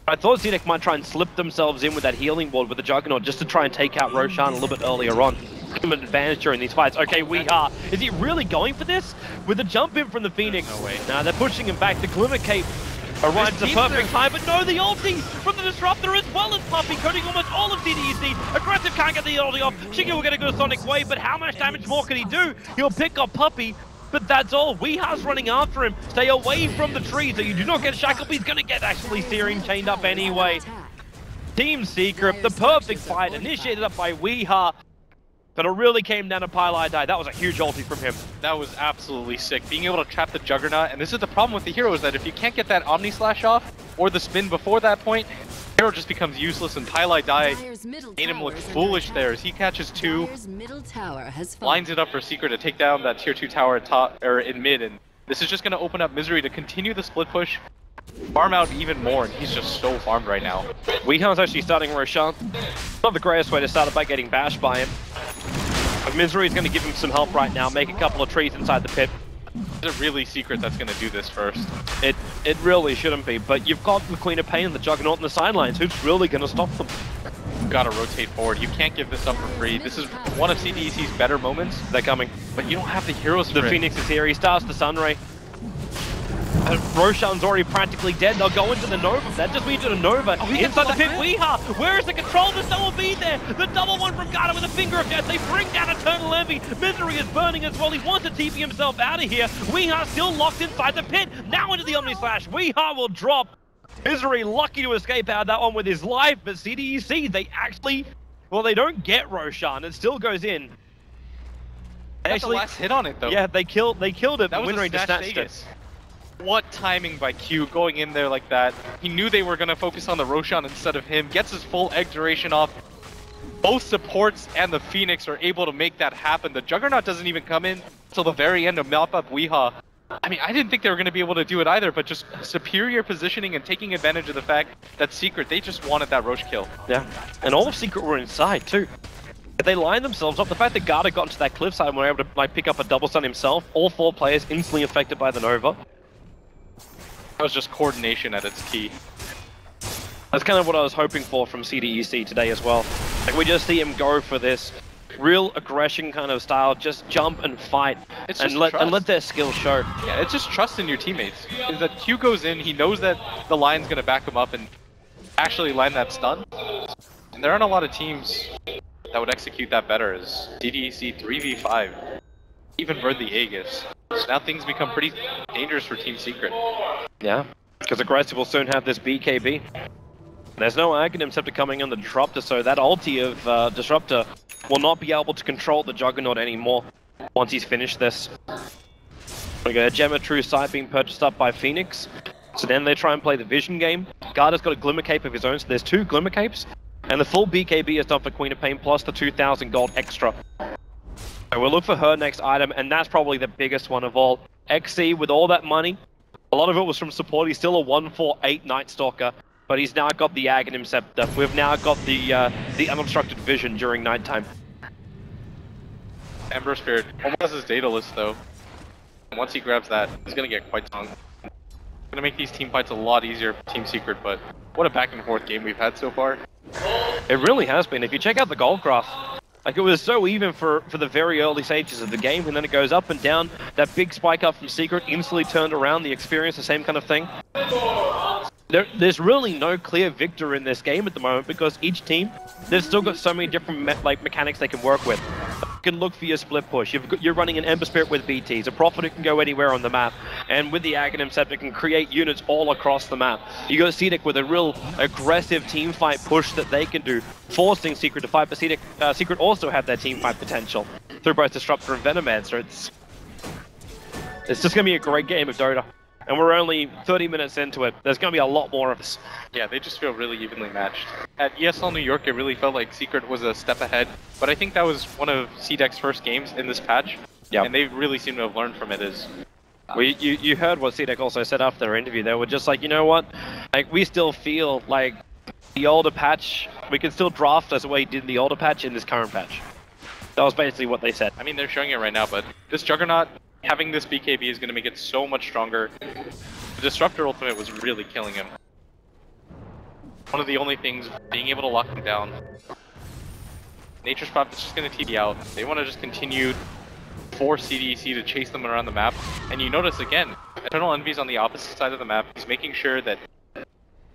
I thought CDEC might try and slip themselves in with that healing ward with the Juggernaut just to try and take out Roshan a little bit earlier on. Give him an advantage during these fights. Okay, Weehaw. Is he really going for this? With the jump in from the Phoenix. No way. Now they're pushing him back. The Glimmer Cape arrives at the perfect time, but no, the ulti from the Disruptor as well as Puppey, coating almost all of CDEC. Aggressive can't get the ulti off. Shiki will get a good Sonic Wave, but how much damage more can he do? He'll pick up Puppey. But that's all. Weeha's running after him. Stay away from the trees so you do not get shackled. He's going to get actually Searing chained up anyway. Team Secret, the perfect fight, initiated up by Weeha. But it really came down to Pylai Die. That was a huge ulti from him. That was absolutely sick. Being able to trap the Juggernaut, and this is the problem with the hero, is that if you can't get that Omni Slash off, or the spin before that point, hero just becomes useless, and Pylai Die Dyer's middle made him tower look is under foolish attack. there as he catches 2, Dyer's middle tower has fallen. lines it up for Secret to take down that tier 2 tower at top, or in mid, and this is just going to open up Misery to continue the split push, farm out even more, and he's just so farmed right now. Weeha's actually starting Roshan. Not the greatest way to start it by getting bashed by him. But Misery is going to give him some help right now, make a couple of trees inside the pit. Is it really Secret that's going to do this first? It really shouldn't be, but you've got the Queen of Pain and the Juggernaut on the sidelines. Who's really going to stop them? You gotta rotate forward. You can't give this up for free. This is one of CDEC's better moments, They're coming. but you don't have the heroes The for it. Phoenix is here. He starts the Sunray. Roshan's already practically dead. They'll go into the Nova. That just means to the Nova. Inside the pit, Weeha! Where is the control? The stun will be there. The double one from Garda with a finger of death. They bring down Eternal Envy. Misery is burning as well. He wants to TP himself out of here. Weeha still locked inside the pit. Now into the Omni Slash. Weeha will drop. Misery lucky to escape out of that one with his life, but CDEC, they actually, well, they don't get Roshan. It still goes in. That's the last hit on it though. Yeah, they killed it. That was Winranger a just snatch snatched it. Vegas. What timing by Q going in there like that. He knew they were going to focus on the Roshan instead of him. Gets his full egg duration off. Both supports and the Phoenix are able to make that happen. The Juggernaut doesn't even come in till the very end to mop up Weeha. I mean, I didn't think they were going to be able to do it either, but just superior positioning and taking advantage of the fact that Secret, they just wanted that Roche kill. Yeah, and all of Secret were inside too. They lined themselves up. The fact that Garda got into that cliffside and were able to like pick up a double stun himself, all 4 players instantly affected by the Nova. That was just coordination at its key. That's kind of what I was hoping for from CDEC today as well. Like, we just see him go for this real aggression kind of style, just jump and fight, It's and just let trust. their skills show. Yeah, it's just trust in your teammates. Is that Q goes in, he knows that the line's going to back him up and actually line that stun. And there aren't a lot of teams that would execute that better as CDEC 3v5. Even burn the Aegis. So now things become pretty dangerous for Team Secret. Yeah, because Aggressive will soon have this BKB. There's no Aghanim Scepter coming on the Disruptor, so that ulti of Disruptor will not be able to control the Juggernaut anymore once he's finished this. We got a Gem True Sight being purchased up by Phoenix. So then they try and play the Vision game. Garda's got a Glimmer Cape of his own, so there's 2 Glimmer Capes. And the full BKB is done for Queen of Pain plus the 2,000 gold extra. So we'll look for her next item, and that's probably the biggest one of all. XC with all that money. A lot of it was from support. He's still a 148 Night Stalker, but he's now got the Aghanim Scepter. We've now got the unobstructed vision during nighttime. Ember Spirit almost has his data list though. And once he grabs that, he's gonna get quite strong. Gonna make these team fights a lot easier for Team Secret, but what a back and forth game we've had so far. It really has been. If you check out the gold graph, like it was so even for the very early stages of the game, and then it goes up and down. That big spike up from Secret instantly turned around the experience, the same kind of thing. There's really no clear victor in this game at the moment because each team, they've still got so many different mechanics they can work with. You can look for your split push. You're running an Ember Spirit with BTs, a Prophet who can go anywhere on the map, and with the Aghanim Scepter can create units all across the map. You got CDEC with a real aggressive team fight push that they can do, forcing Secret to fight, but Secret also have their team fight potential through both Disruptor and Venomad, so it's just going to be a great game of Dota. And we're only 30 minutes into it. There's going to be a lot more of us. Yeah, they just feel really evenly matched. At ESL New York, it really felt like Secret was a step ahead, but I think that was one of CDEC's first games in this patch, and they really seem to have learned from it. You heard what CDEC also said after their interview. They were just like, you know what? Like, we still feel like the older patch, we can still draft as the way we did in the older patch in this current patch. That was basically what they said. I mean, they're showing it right now, but this Juggernaut, having this BKB is going to make it so much stronger. The Disruptor ultimate was really killing him. One of the only things, being able to lock him down. Nature's Prophet's just going to TD out. They want to just continue for CDEC to chase them around the map. And you notice again, Eternal Envy's on the opposite side of the map. He's making sure that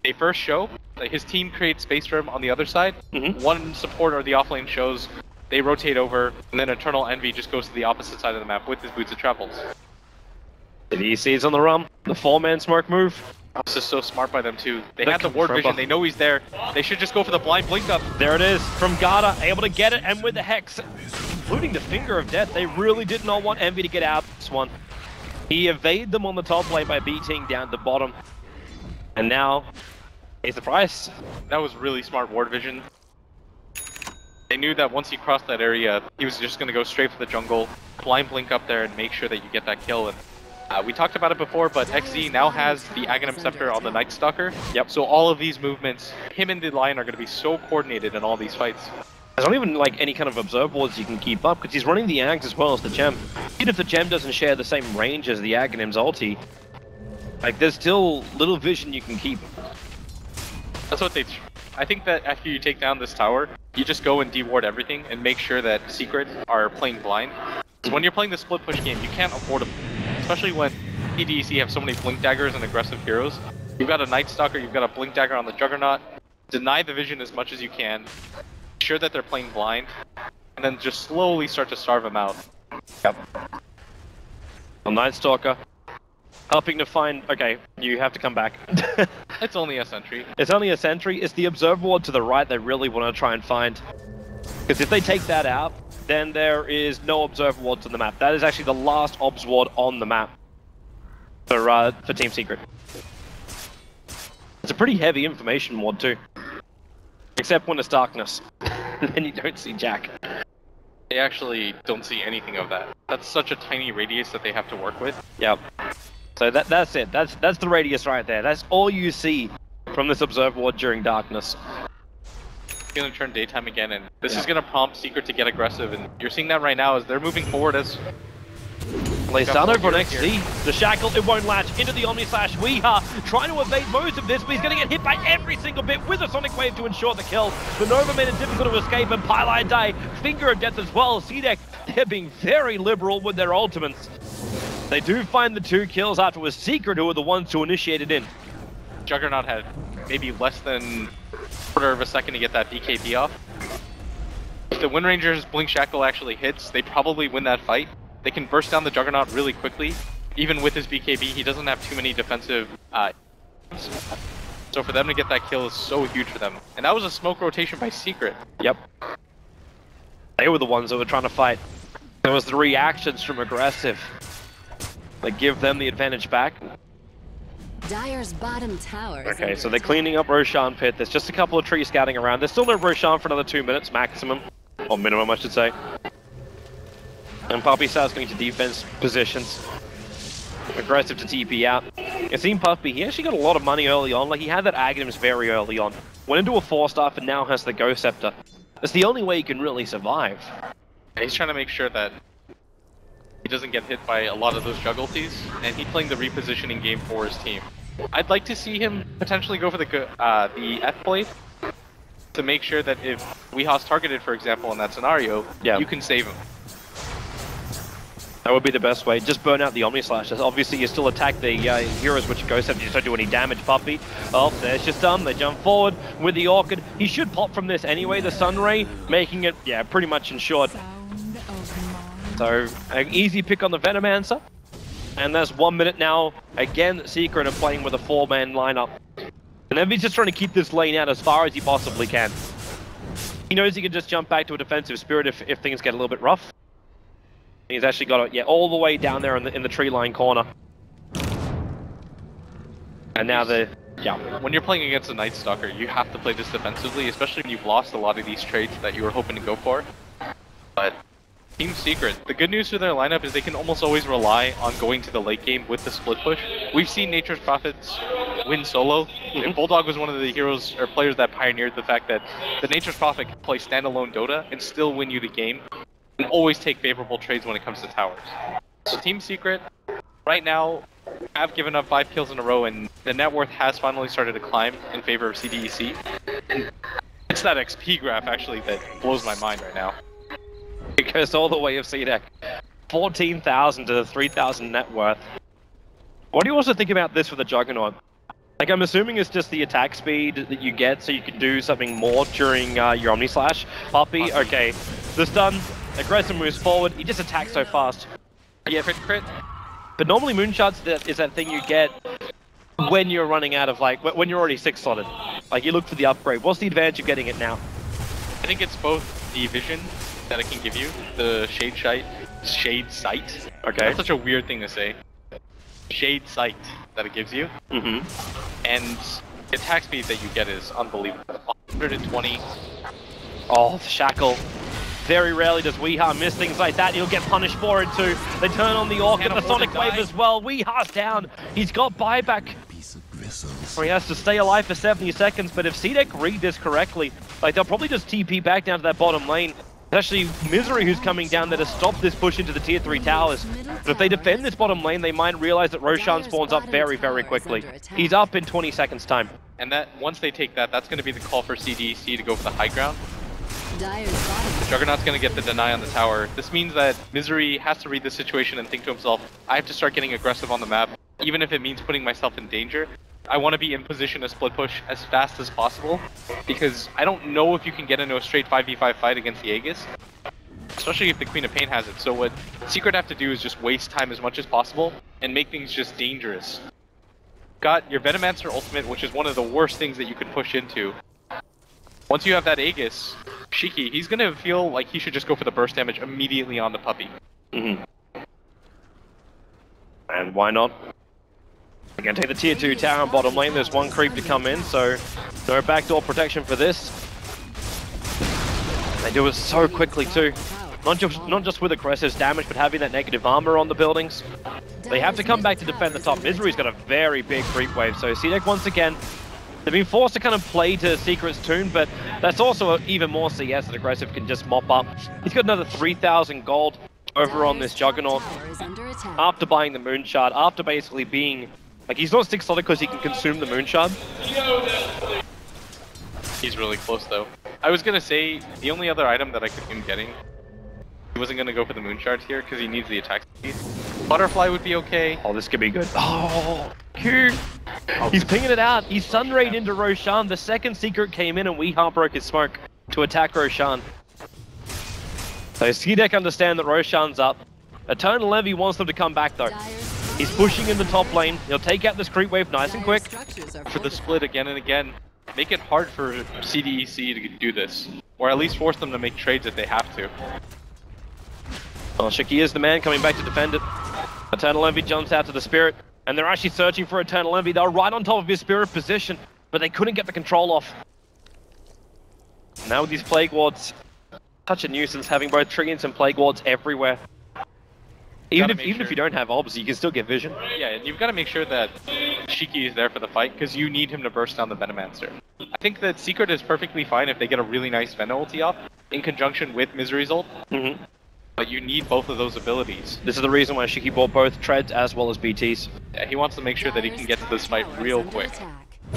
they first show, like his team creates space for him on the other side. One support or the offlane shows, they rotate over, and then Eternal Envy just goes to the opposite side of the map with his Boots of Travels. CDEC's on the run. The 4-man smoke move. This is so smart by them too. They have the ward vision, they know he's there. They should just go for the blind blink up. There it is, from Garda, able to get it, and with the Hex, including the Finger of Death, they really did not want Envy to get out of this one. He evaded them on the top lane by beating down the bottom. And now, pays the price. That was really smart ward vision. They knew that once he crossed that area, he was just going to go straight for the jungle, blind blink up there and make sure that you get that kill. And we talked about it before, but XZ now has the Aghanim Scepter on the Night Stalker. So all of these movements, him and the Lion are going to be so coordinated in all these fights. There's not even like any kind of observe boards you can keep up, because he's running the Ags as well as the Gem. Even if the Gem doesn't share the same range as the Aghanim's ulti, like there's still little vision you can keep. That's what I think that after you take down this tower, you just go and deward everything and make sure that Secret are playing blind. So when you're playing the split push game, you can't afford them. Especially when CDEC have so many blink daggers and aggressive heroes. You've got a Night Stalker, you've got a blink dagger on the Juggernaut. Deny the vision as much as you can. Make sure that they're playing blind. And then just slowly start to starve them out. A Night Stalker. Helping to find... Okay, you have to come back. It's only a sentry. It's only a sentry. It's the observer ward to the right they really want to try and find. Because if they take that out, then there is no observer wards on the map. That is actually the last obs ward on the map for Team Secret. It's a pretty heavy information ward too. Except when it's darkness. Then you don't see Jack. They actually don't see anything of that. That's such a tiny radius that they have to work with. Yep. So that's it. That's the radius right there. That's all you see from this observer ward during darkness. It's gonna turn daytime again, and this is gonna prompt Secret to get aggressive, and you're seeing that right now as they're moving forward as... Lays down over on XZ. The Shackle, it won't latch into the Omni Slash. Weeha trying to evade most of this, but he's going to get hit by every single bit with a Sonic Wave to ensure the kill. The Nova made it difficult to escape, and Pylai die. Finger of Death as well. CDEC, they're being very liberal with their ultimates. They do find the 2 kills after it was Secret who were the ones to initiate it in. Juggernaut had maybe less than a quarter of a second to get that BKB off. If the Wind Ranger's Blink Shackle actually hits, they probably win that fight. They can burst down the Juggernaut really quickly. Even with his BKB, he doesn't have too many defensive so for them to get that kill is so huge for them. And that was a smoke rotation by Secret. Yep. They were the ones that were trying to fight. There was the reactions from aggressive that give them the advantage back. Dire's bottom tower. Okay, so they're cleaning up Roshan Pit. There's just a couple of trees scouting around. There's still no Roshan for another 2 minutes maximum. Or minimum, I should say. And Puppy starts going to defense positions. Aggressive to TP out. It seemed Puppy, he actually got a lot of money early on. Like, he had that Aghanims very early on. Went into a 4-star and now has the Ghost Scepter. It's the only way he can really survive. He's trying to make sure that he doesn't get hit by a lot of those juggleties, and he's playing the repositioning game for his team. I'd like to see him potentially go for the F-Blade. to make sure that if Weeha's targeted, for example, in that scenario, you can save him. That would be the best way. Just burn out the Omni Slash. Obviously, you still attack the heroes, which goes up. You just don't do any damage, Puppy. Oh, there's just They jump forward with the Orchid. He should pop from this anyway, the Sun Ray, making it, pretty much insured. So, an easy pick on the Venomancer. And there's 1 minute now. Again, Secret are playing with a 4-man lineup. And Envy's just trying to keep this lane out as far as he possibly can. He knows he can just jump back to a defensive spirit if things get a little bit rough. He's actually got it, all the way down there in the tree line corner. And now when you're playing against a Night Stalker, you have to play this defensively, especially when you've lost a lot of these trades that you were hoping to go for. But Team Secret, the good news for their lineup is they can almost always rely on going to the late game with the split push. We've seen Nature's Prophets win solo. Bulldog was one of the heroes or players that pioneered the fact that the Nature's Prophet can play standalone Dota and still win you the game. And always take favorable trades when it comes to towers. So Team Secret, right now, have given up 5 kills in a row, and the net worth has finally started to climb in favor of CDEC. And it's that XP graph, actually, that blows my mind right now. It goes all the way of CDEC. 14,000 to 3,000 net worth. What do you also think about this for the Juggernaut? Like, I'm assuming it's just the attack speed that you get so you can do something more during your Omni Slash. Puppy, okay. The stun, aggressive moves forward, he just attacks so fast. Yeah, crit. But normally Moonshots is that thing you get when you're running out of, when you're already 6-slotted. Like, you look for the upgrade. What's the advantage of getting it now? I think it's both the vision that it can give you, the shade sight. Okay. That's such a weird thing to say. Shade sight that it gives you. And the attack speed that you get is unbelievable. 120. Oh, the Shackle. Very rarely does Weeha miss things like that. He'll get punished for it too. They turn on the Orc and the Sonic Wave as well. Weeha's down. He's got buyback. Or he has to stay alive for 70 seconds, but if CDEC read this correctly, they'll probably just TP back down to that bottom lane. It's actually Misery who's coming down there to stop this push into the tier 3 towers. But if they defend this bottom lane, they might realize that Roshan spawns up very, very quickly. He's up in 20 seconds time. And that once they take that, that's going to be the call for CDEC to go for the high ground. The Juggernaut's going to get the deny on the tower. This means that Misery has to read the situation and think to himself, I have to start getting aggressive on the map, even if it means putting myself in danger. I want to be in position to split push as fast as possible, because I don't know if you can get into a straight 5v5 fight against the Aegis, especially if the Queen of Pain has it. So what Secret have to do is just waste time as much as possible and make things just dangerous. Got your Venomancer ultimate, which is one of the worst things that you could push into. Once you have that Aegis, Shiki, he's going to feel like he should just go for the burst damage immediately on the Puppy. And why not? They're going to take the tier 2 tower and bottom lane. There's one creep to come in, so no backdoor protection for this. They do it so quickly too. Not just with aggressive damage, but having that negative armor on the buildings. They have to come back to defend the top. Misery's got a very big creep wave, so CDEC once again, they've been forced to kind of play to Secret's tune, but that's also even more CS that aggressive can just mop up. He's got another 3,000 gold over on this Juggernaut. After buying the Moonshard, after basically being... he's not 6-slotted because he can consume the Moonshard. He's really close though. I was going to say, the only other item that I could see him getting, he wasn't going to go for the Moonshards here because he needs the attack speed. Butterfly would be okay. Oh, this could be good. Oh, cute. He's pinging it out. He's Sunrayed into Roshan. The second Secret came in and Weeha broke his smoke to attack Roshan. So CDEC understand that Roshan's up. Eternal Envy wants them to come back though. He's pushing in the top lane. He'll take out this creep wave nice and quick. For the split again and again. Make it hard for CDEC to do this. Or at least force them to make trades if they have to. Well, Shiki is the man coming back to defend it. Eternal Envy jumps out to the Spirit. And they're actually searching for Eternal Envy. They're right on top of his Spirit position. But they couldn't get the control off. Now with these Plague Wards, such a nuisance having both Treants and Plague Wards everywhere. Even if you don't have obs, you can still get vision. Yeah, and you've got to make sure that Shiki is there for the fight, because you need him to burst down the Venomancer. I think that Secret is perfectly fine if they get a really nice Veno ulti off, in conjunction with Misery's ult. But you need both of those abilities. This is the reason why Shiki bought both Treads as well as BTs. Yeah, he wants to make sure that he can get to this fight real quick.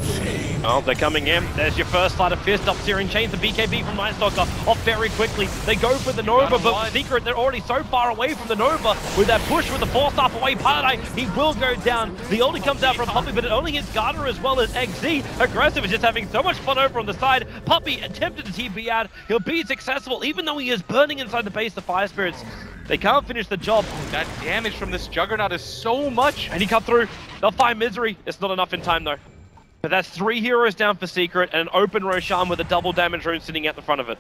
Shame Oh, they're coming in. There's your first sleight of fist up Searing Chains. The BKB from Nightstalker off very quickly. They go for the Nova, but Secret, they're already so far away from the Nova. With that push with the 4-star away Pilot, he will go down. The ulti comes out from Puppy, but it only hits Garter as well as XZ. Aggressive is just having so much fun over on the side. Puppy attempted to TP out. He'll be successful, even though he is burning inside the base. The Fire Spirits, they can't finish the job. That damage from this Juggernaut is so much. And he cut through. They'll find Misery. It's not enough in time, though. But that's 3 heroes down for Secret and an open Roshan with a double damage rune sitting at the front of it.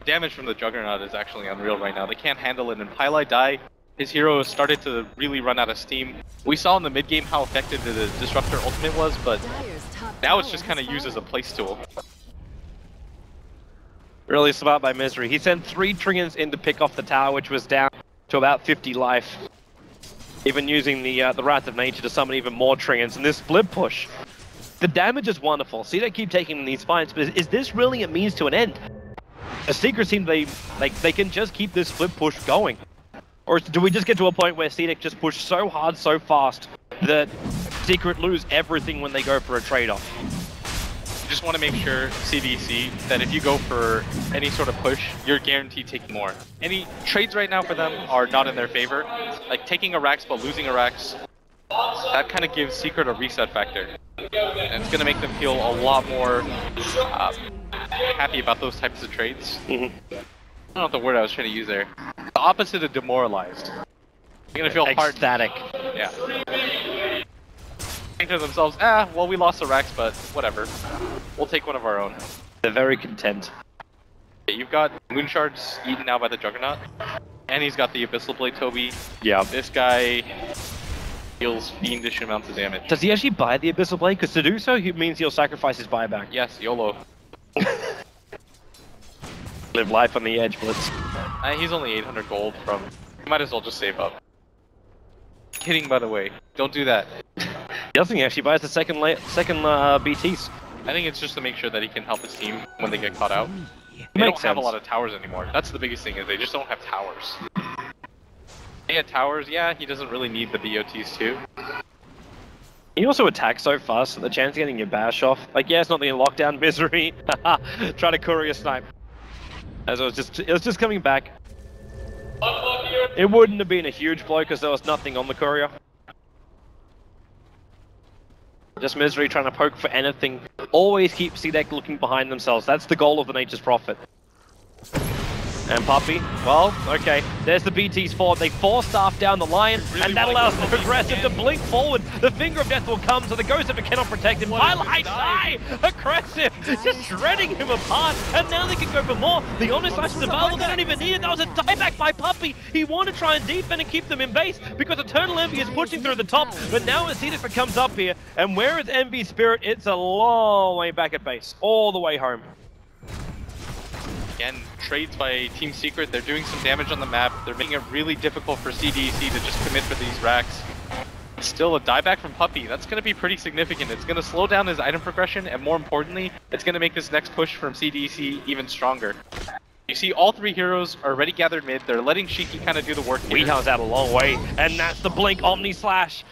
Damage from the Juggernaut is actually unreal right now. They can't handle it, and Pylai die. His hero has started to really run out of steam. We saw in the mid game how effective the Disruptor ultimate was, but now it's just kind of used as a place tool. Really smart by Misery. He sent 3 Triggers in to pick off the tower, which was down to about 50 life. Even using the Wrath of Nature to summon even more Triggers. And this split push, the damage is wonderful. See, they keep taking these fights, but is this really a means to an end? The Secret team, they can just keep this split push going. Or do we just get to a point where CDEC just push so hard, so fast, that Secret lose everything when they go for a trade-off? You just want to make sure, CDEC, that if you go for any sort of push, you're guaranteed taking more. Any trades right now for them are not in their favor. Like taking a Rax but losing a Rax, that kind of gives Secret a reset factor. And it's going to make them feel a lot more happy about those types of trades. I don't know what the word I was trying to use there. The opposite of demoralized. They're going to feel ecstatic. Yeah. Think to themselves, well, we lost the Rax, but whatever. We'll take one of our own. They're very content. You've got Moon Shards eaten now by the Juggernaut, and he's got the Abyssal Blade Toby. Yeah. This guy deals fiendish amounts of damage. Does he actually buy the Abyssal Blade? Because to do so, he means he'll sacrifice his buyback. Yes, YOLO. Live life on the edge, Blitz. He's only 800 gold from... You might as well just save up. Kidding, by the way. Don't do that. The other thing, he actually buys the second BTs. I think it's just to make sure that he can help his team when they get caught out. They don't have a lot of towers anymore. That's the biggest thing, is they just don't have towers. They had towers, yeah, he doesn't really need the BOTs too. He also attacks so fast, so the chance of getting your bash off. Like, yeah, it's not the lockdown Misery. Try to courier snipe. As it was just coming back. It wouldn't have been a huge blow because there was nothing on the courier. Just Misery trying to poke for anything. Always keep CDEC looking behind themselves. That's the goal of the Nature's Prophet. And Puppy, well, okay. There's the BT's forward. They 4-staff down the Lion, and that allows the Aggressive to blink forward. The Finger of Death will come, so the Ghost of it cannot protect him. Highlight die! Aggressive, just shredding him apart, and now they can go for more. The Honest Slash is available, they don't even need it. That was a dieback by Puppy. He wanted to try and defend and keep them in base, because Eternal Envy is pushing through the top, but now as CDEC comes up here, and where is Envy Spirit? It's a long way back at base, all the way home. Again, trades by Team Secret, they're doing some damage on the map. They're making it really difficult for CDEC to just commit for these racks. Still a dieback from Puppy, that's going to be pretty significant. It's going to slow down his item progression, and more importantly, it's going to make this next push from CDEC even stronger. You see all 3 heroes are already gathered mid, they're letting Shiki kind of do the work here. Weehar's out a long way, and that's the Blink Omni Slash.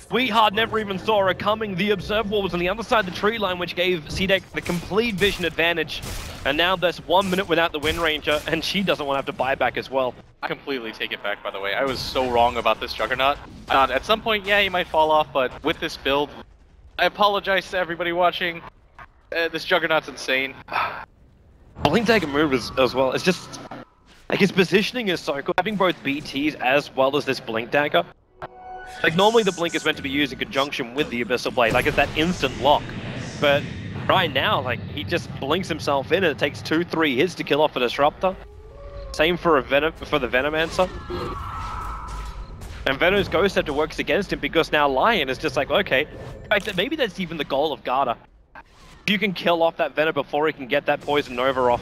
Weehard never even saw it coming. The Observe Wall was on the other side of the tree line, which gave CDEC the complete vision advantage. And now there's 1 minute without the Wind Ranger, and she doesn't want to have to buy back as well. I completely take it back, by the way. I was so wrong about this Juggernaut. At some point, yeah, he might fall off, but with this build, I apologize to everybody watching. This Juggernaut's insane. Blink Dagger move as well. It's just... like, his positioning is so cool. Having both BTs as well as this Blink Dagger. Like, normally the Blink is meant to be used in conjunction with the Abyssal Blade, like it's that instant lock. But right now, like, he just blinks himself in and it takes 2-3 hits to kill off a Disruptor. Same for the Venomancer. And Venom's Ghost Scepter works against him because now Lion is just like, okay, in fact, maybe that's even the goal of Garda. If you can kill off that Venom before he can get that Poison Nova off.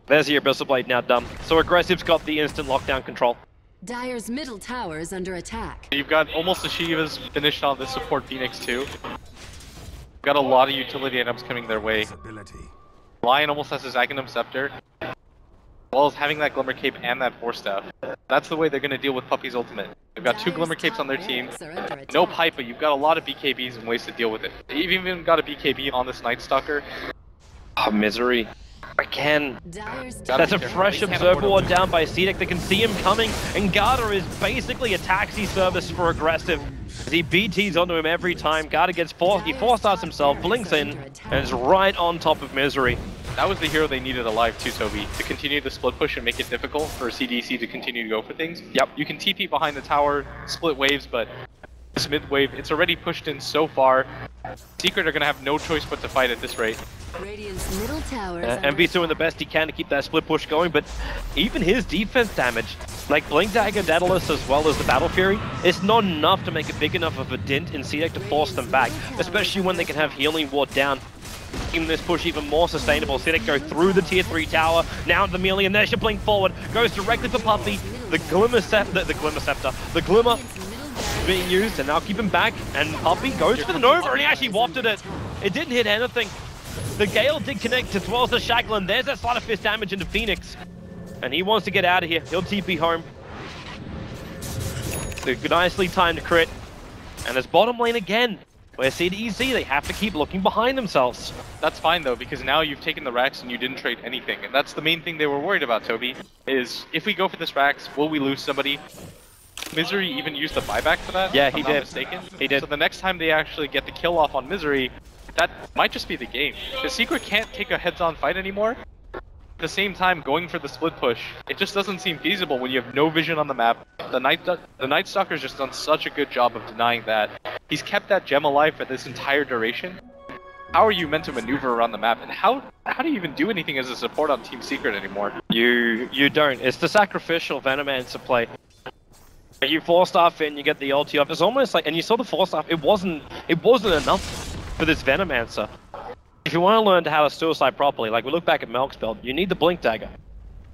There's the Abyssal Blade now done. So Aggressive's got the instant lockdown control. Dire's middle tower is under attack. You've got almost the Shivas finished on the support Phoenix too. Got a lot of utility items coming their way. Lion almost has his Aghanim Scepter. well as having that Glimmer Cape and that Force Staff. That's the way they're going to deal with Puppey's ultimate. They've got 2 Glimmer Capes on their team. No pipe, but you've got a lot of BKBs and ways to deal with it. You've even got a BKB on this Night Stalker. Oh, Misery. Again. Dyer's That's a fresh Observer Ward down by CDEC. They can see him coming, and Garda is basically a taxi service for aggressive. He BTs onto him every time. Garda gets he 4-stars himself, blinks in, and is right on top of Misery. That was the hero they needed alive too, Toby, to continue the split push and make it difficult for CDEC to continue to go for things. Yep, you can TP behind the tower, split waves, but this mid wave, it's already pushed in so far. Secret are going to have no choice but to fight at this rate. Radiant's middle tower. MV's doing the best he can to keep that split push going, but even his defense damage, like Blink Dagger, Daedalus, as well as the Battle Fury, it's not enough to make a big enough of a dent in CDEC to force them back, especially when they can have Healing Ward down. Making this push even more sustainable. CDEC go through the tier 3 tower, now into the melee, and there's your blink forward, goes directly for Puppey. The Glimmer being used, and now keep him back, and Puppey goes for the Nova, and he actually wafted it. It didn't hit anything. The Gale did connect as well as the Shackle, and there's that Sleight of Fist damage into Phoenix. And he wants to get out of here. He'll TP home. The nicely timed crit. And it's bottom lane again, where CDEC, they have to keep looking behind themselves. That's fine though, because now you've taken the Rax and you didn't trade anything. And that's the main thing they were worried about, Toby, is if we go for this Rax, will we lose somebody? Misery even used the buyback for that? Yeah, if he I'm not did. Mistaken. He did. So the next time they actually get the kill off on Misery, that might just be the game. The Secret can't take a heads-on fight anymore. At the same time, going for the split push, it just doesn't seem feasible when you have no vision on the map. The Night Stalker's just done such a good job of denying that. He's kept that gem alive for this entire duration. How are you meant to maneuver around the map, and how do you even do anything as a support on Team Secret anymore? You don't. It's the sacrificial Venomancer play. You 4-star Finn, you get the ulti off. It's almost like, and you saw the 4-star, it wasn't enough for this Venomancer. If you want to learn how to suicide properly, like we look back at Melk's build, you need the Blink Dagger.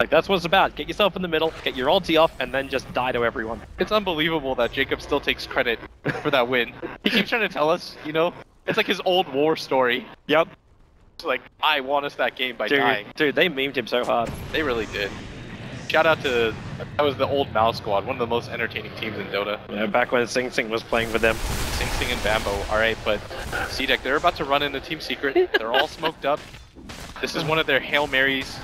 Like that's what it's about. Get yourself in the middle, get your ulti off, and then just die to everyone. It's unbelievable that Jacob still takes credit for that win. He keeps trying to tell us, you know, it's like his old war story. Yep. It's like, I won us that game by dying. Dude, they memed him so hard. They really did. Shout out to, that was the old Mouse Squad, one of the most entertaining teams in Dota. Yeah, back when Sing Sing was playing for them. Sing Sing and Bambo, alright, but CDEC, they're about to run into Team Secret. They're all smoked up. This is one of their Hail Marys.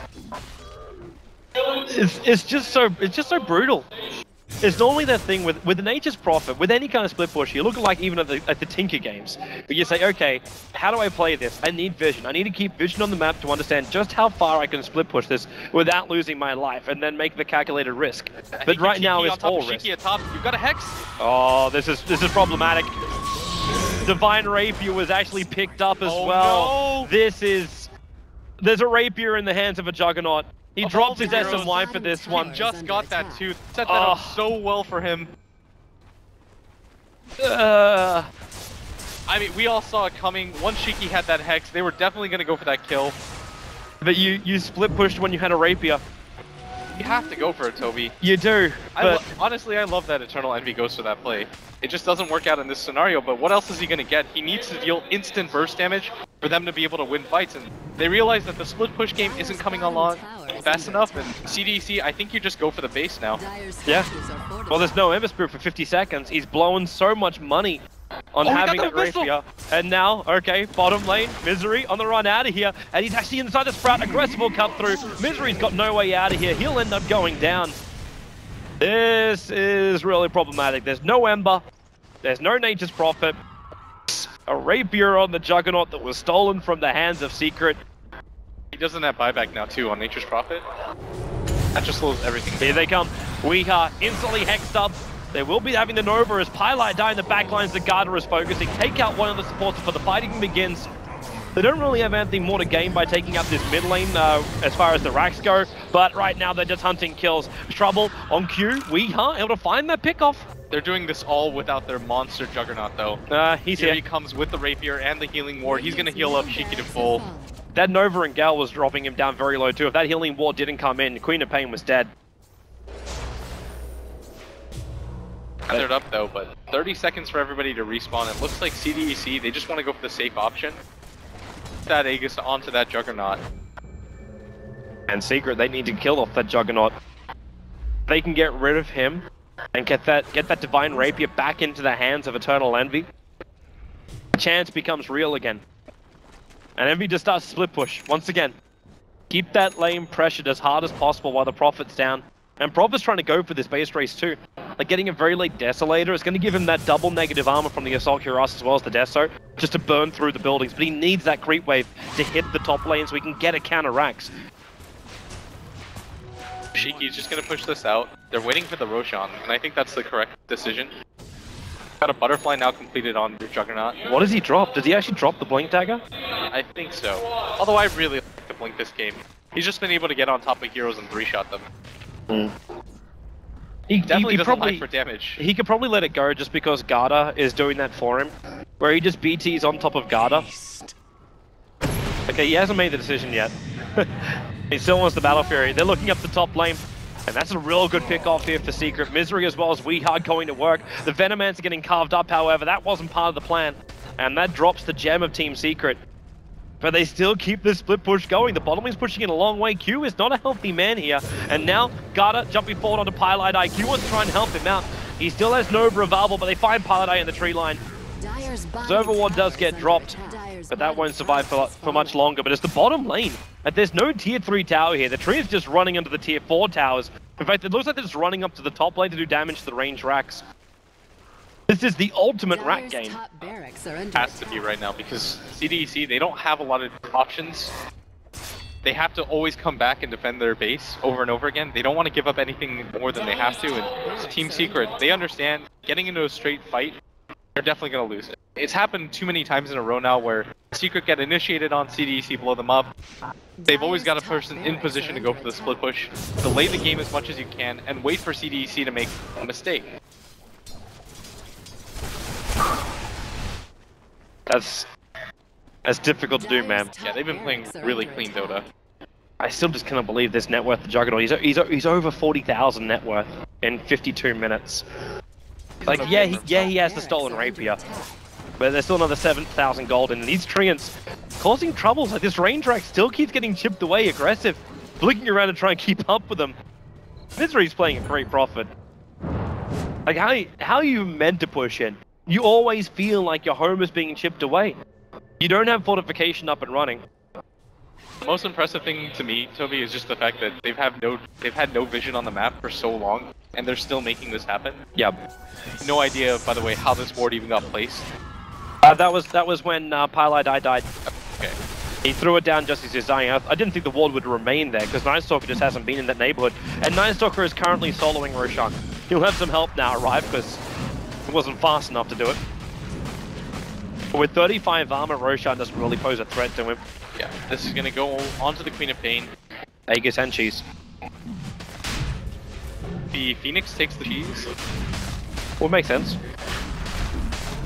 It's just so brutal. It's normally that thing with the Nature's Prophet, with any kind of split push, you look like even at the Tinker games. But you say, okay, how do I play this? I need vision. I need to keep vision on the map to understand just how far I can split push this without losing my life, and then make the calculated risk. But right now it's all risk. At top. You've got a Hex. Oh, this is problematic. Divine Rapier was actually picked up as well. No. There's a Rapier in the hands of a Juggernaut. He drops his SMY for this one. Just got that too. Set that up so well for him. I mean, we all saw it coming. Once Shiki had that Hex, they were definitely going to go for that kill. But you split pushed when you had a Rapier. You have to go for it, Toby. You do, but... honestly, I love that Eternal Envy goes for that play. It just doesn't work out in this scenario, but what else is he going to get? He needs to deal instant burst damage for them to be able to win fights, and they realize that the split push game isn't coming along fast enough, and CDEC, I think you just go for the base now. Yeah. Well, there's no Ember Spirit for 50 seconds. He's blowing so much money on having that Rapier. And now, okay, bottom lane, Misery on the run out of here, and he's actually inside the Sprout. Aggressive will cut through. Misery's got no way out of here. He'll end up going down. This is really problematic. There's no Ember. There's no Nature's Prophet. A Rapier on the Juggernaut that was stolen from the hands of Secret. He doesn't have buyback now too on Nature's Prophet. That just slows everything down. Here they come. We are instantly hexed up. They will be having the Nova as Pylite die in the backlines. The Garda is focusing. Take out one of the supports before the fighting begins. They don't really have anything more to gain by taking out this mid lane as far as the racks go, but right now they're just hunting kills. Trouble on Q. We are able to find that pick off. They're doing this all without their monster Juggernaut though. He's here. here. He comes with the Rapier and the Healing Ward. He's gonna heal up Shiki to full. That Nova and Gal was dropping him down very low too. If that Healing Ward didn't come in, Queen of Pain was dead. Gathered up though, but 30 seconds for everybody to respawn. It looks like CDEC, they just want to go for the safe option. That Aegis onto that Juggernaut. And Secret, they need to kill off that Juggernaut. They can get rid of him and get that Divine Rapier back into the hands of Eternal Envy. Chance becomes real again. And Envy just starts to split push once again. Keep that lane pressured as hard as possible while the Prophet's down. And Prophet's trying to go for this base race too. Like getting a very late Desolator is going to give him that double negative armor from the Assault Cuirass as well as the Deso, just to burn through the buildings. But he needs that creep wave to hit the top lane so he can get a counter Rax. Shiki's just going to push this out. They're waiting for the Roshan, and I think that's the correct decision. Got a butterfly now completed on your Juggernaut. What does he drop? Does he actually drop the Blink Dagger? I think so. Although I really like to blink this game. He's just been able to get on top of heroes and 3-shot them. He Definitely doesn't probably, like for damage. He could probably let it go just because Garda is doing that for him. Where he just BTs on top of Garda. Okay, he hasn't made the decision yet. He still wants the Battle Fury. They're looking up the top lane. And that's a real good pick off here for Secret. Misery as well as Weehard going to work. The Venomants are getting carved up, however. That wasn't part of the plan. And that drops the gem of Team Secret. But they still keep this split push going. The bottom lane's pushing it a long way. Q is not a healthy man here. And now, Garda jumping forward onto Pylite Eye. Q wants to try and help him out. He still has Nova available, but they find Pylite Eye in the tree line. Server Ward does get dropped, but that won't survive for much longer. But it's the bottom lane. And there's no tier 3 tower here. The tree is just running into the tier 4 towers. In fact, it looks like they're just running up to the top lane to do damage to the range racks. This is the ultimate rack game. Has to be right now because CDEC, they don't have a lot of options. They have to always come back and defend their base over and over again. They don't want to give up anything more than they have to. And Team Secret, they understand getting into a straight fight, they're definitely going to lose it. It's happened too many times in a row now where Secret get initiated on CDEC, blow them up. They've always got a person in position to go for the split push. Delay the game as much as you can and wait for CDEC to make a mistake. That's difficult to do, man. Yeah, they've been playing really clean Dota. I still just cannot believe this net worth of Juggernaut. He's over 40,000 net worth in 52 minutes. Like, yeah, he has the stolen rapier, but there's still another 7,000 gold in, and these treants causing troubles. Like, this range rack still keeps getting chipped away, aggressive, blinking around to try and keep up with them. Misery's playing a great Prophet. Like, how are you meant to push in? You always feel like your home is being chipped away. You don't have fortification up and running. The most impressive thing to me, Toby, is just the fact that they've had no vision on the map for so long, and they're still making this happen. Yeah. No idea, by the way, how this ward even got placed. That was when Pylite Eye died. Okay. He threw it down just as he was dying. I didn't think the ward would remain there, because Night Stalker just hasn't been in that neighborhood. And Night Stalker is currently soloing Roshan. He'll have some help now arrive, because it wasn't fast enough to do it. But with 35 armor, Roshan doesn't really pose a threat to him. Yeah, this is gonna go onto the Queen of Pain. Aegis and cheese. The Phoenix takes the cheese. Would make sense.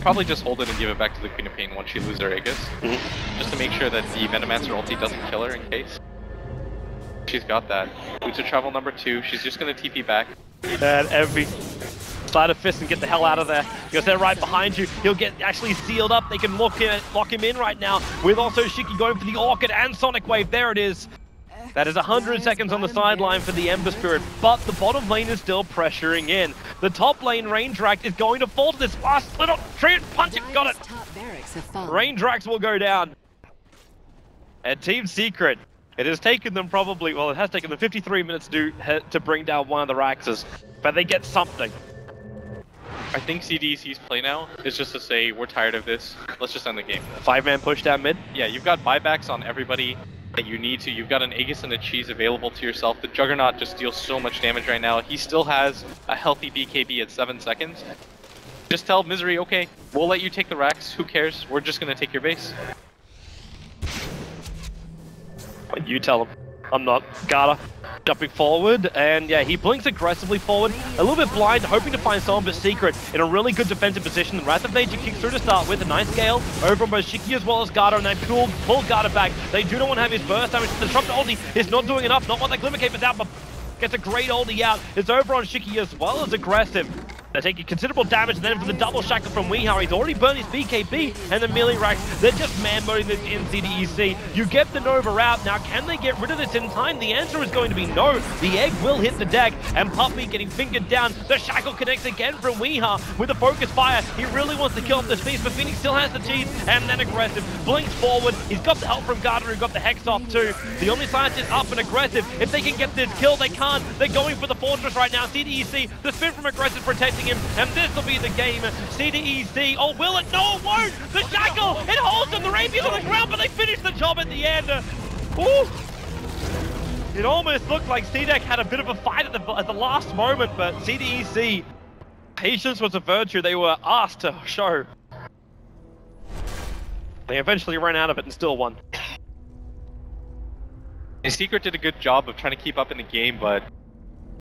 Probably just hold it and give it back to the Queen of Pain once she loses her Aegis. Just to make sure that the Venomancer ulti doesn't kill her in case. She's got that. Boots of travel number 2, she's just gonna TP back. And Envy. Slide a fist and get the hell out of there, because they're right behind you. He'll get actually sealed up. They can lock him in right now, with also Shiki going for the Orchid and Sonic Wave. There it is. That is 100 seconds on the sideline for the Ember Spirit, but the bottom lane is still pressuring in. The top lane range rack is going to fall to this last little treant. Punch it, got it. Range racks will go down. And Team Secret, it has taken them probably, well, it has taken them 53 minutes to bring down one of the Raxes, but they get something. I think CDEC's play now is just to say, we're tired of this, let's just end the game. 5-man push down mid? Yeah, you've got buybacks on everybody that you need to. You've got an Aegis and a cheese available to yourself. The Juggernaut just deals so much damage right now. He still has a healthy BKB at 7 seconds. Just tell Misery, okay, we'll let you take the racks, who cares? We're just gonna take your base. You tell him. I'm not. Garda jumping forward, and yeah, he blinks aggressively forward, a little bit blind, hoping to find someone, but Secret in a really good defensive position. The Wrath of Nature kicks through to start with, a nice scale over on both Shiki as well as Garda, and they pull Garda back. They do not want to have his burst damage. The Disrupt ulti is not doing enough, not what that Glimmer Cape is out, but gets a great ulti out. It's over on Shiki as well as aggressive. They're taking considerable damage then from the double shackle from Weehaw. He's already burned his BKB and the melee rack. They're just man-moding this in CDEC. You get the Nova out. Now, can they get rid of this in time? The answer is going to be no. The egg will hit the deck, and Puppy getting fingered down. The shackle connects again from Weehaw with a focus fire. He really wants to kill off this beast, but Phoenix still has the cheese and then aggressive. Blinks forward. He's got the help from Gardner, who got the Hex off too. The only science is up and aggressive. If they can get this kill, they can't. They're going for the Fortress right now. CDEC, the spin from aggressive protecting him, and this will be the game. CDEC, oh will it? No, it won't! The shackle, it holds him, the Rapier's on the ground, but they finish the job at the end. Ooh. It almost looked like CDEC had a bit of a fight at the last moment, but CDEC, patience was a virtue they were asked to show. They eventually ran out of it and still won. And Secret did a good job of trying to keep up in the game, but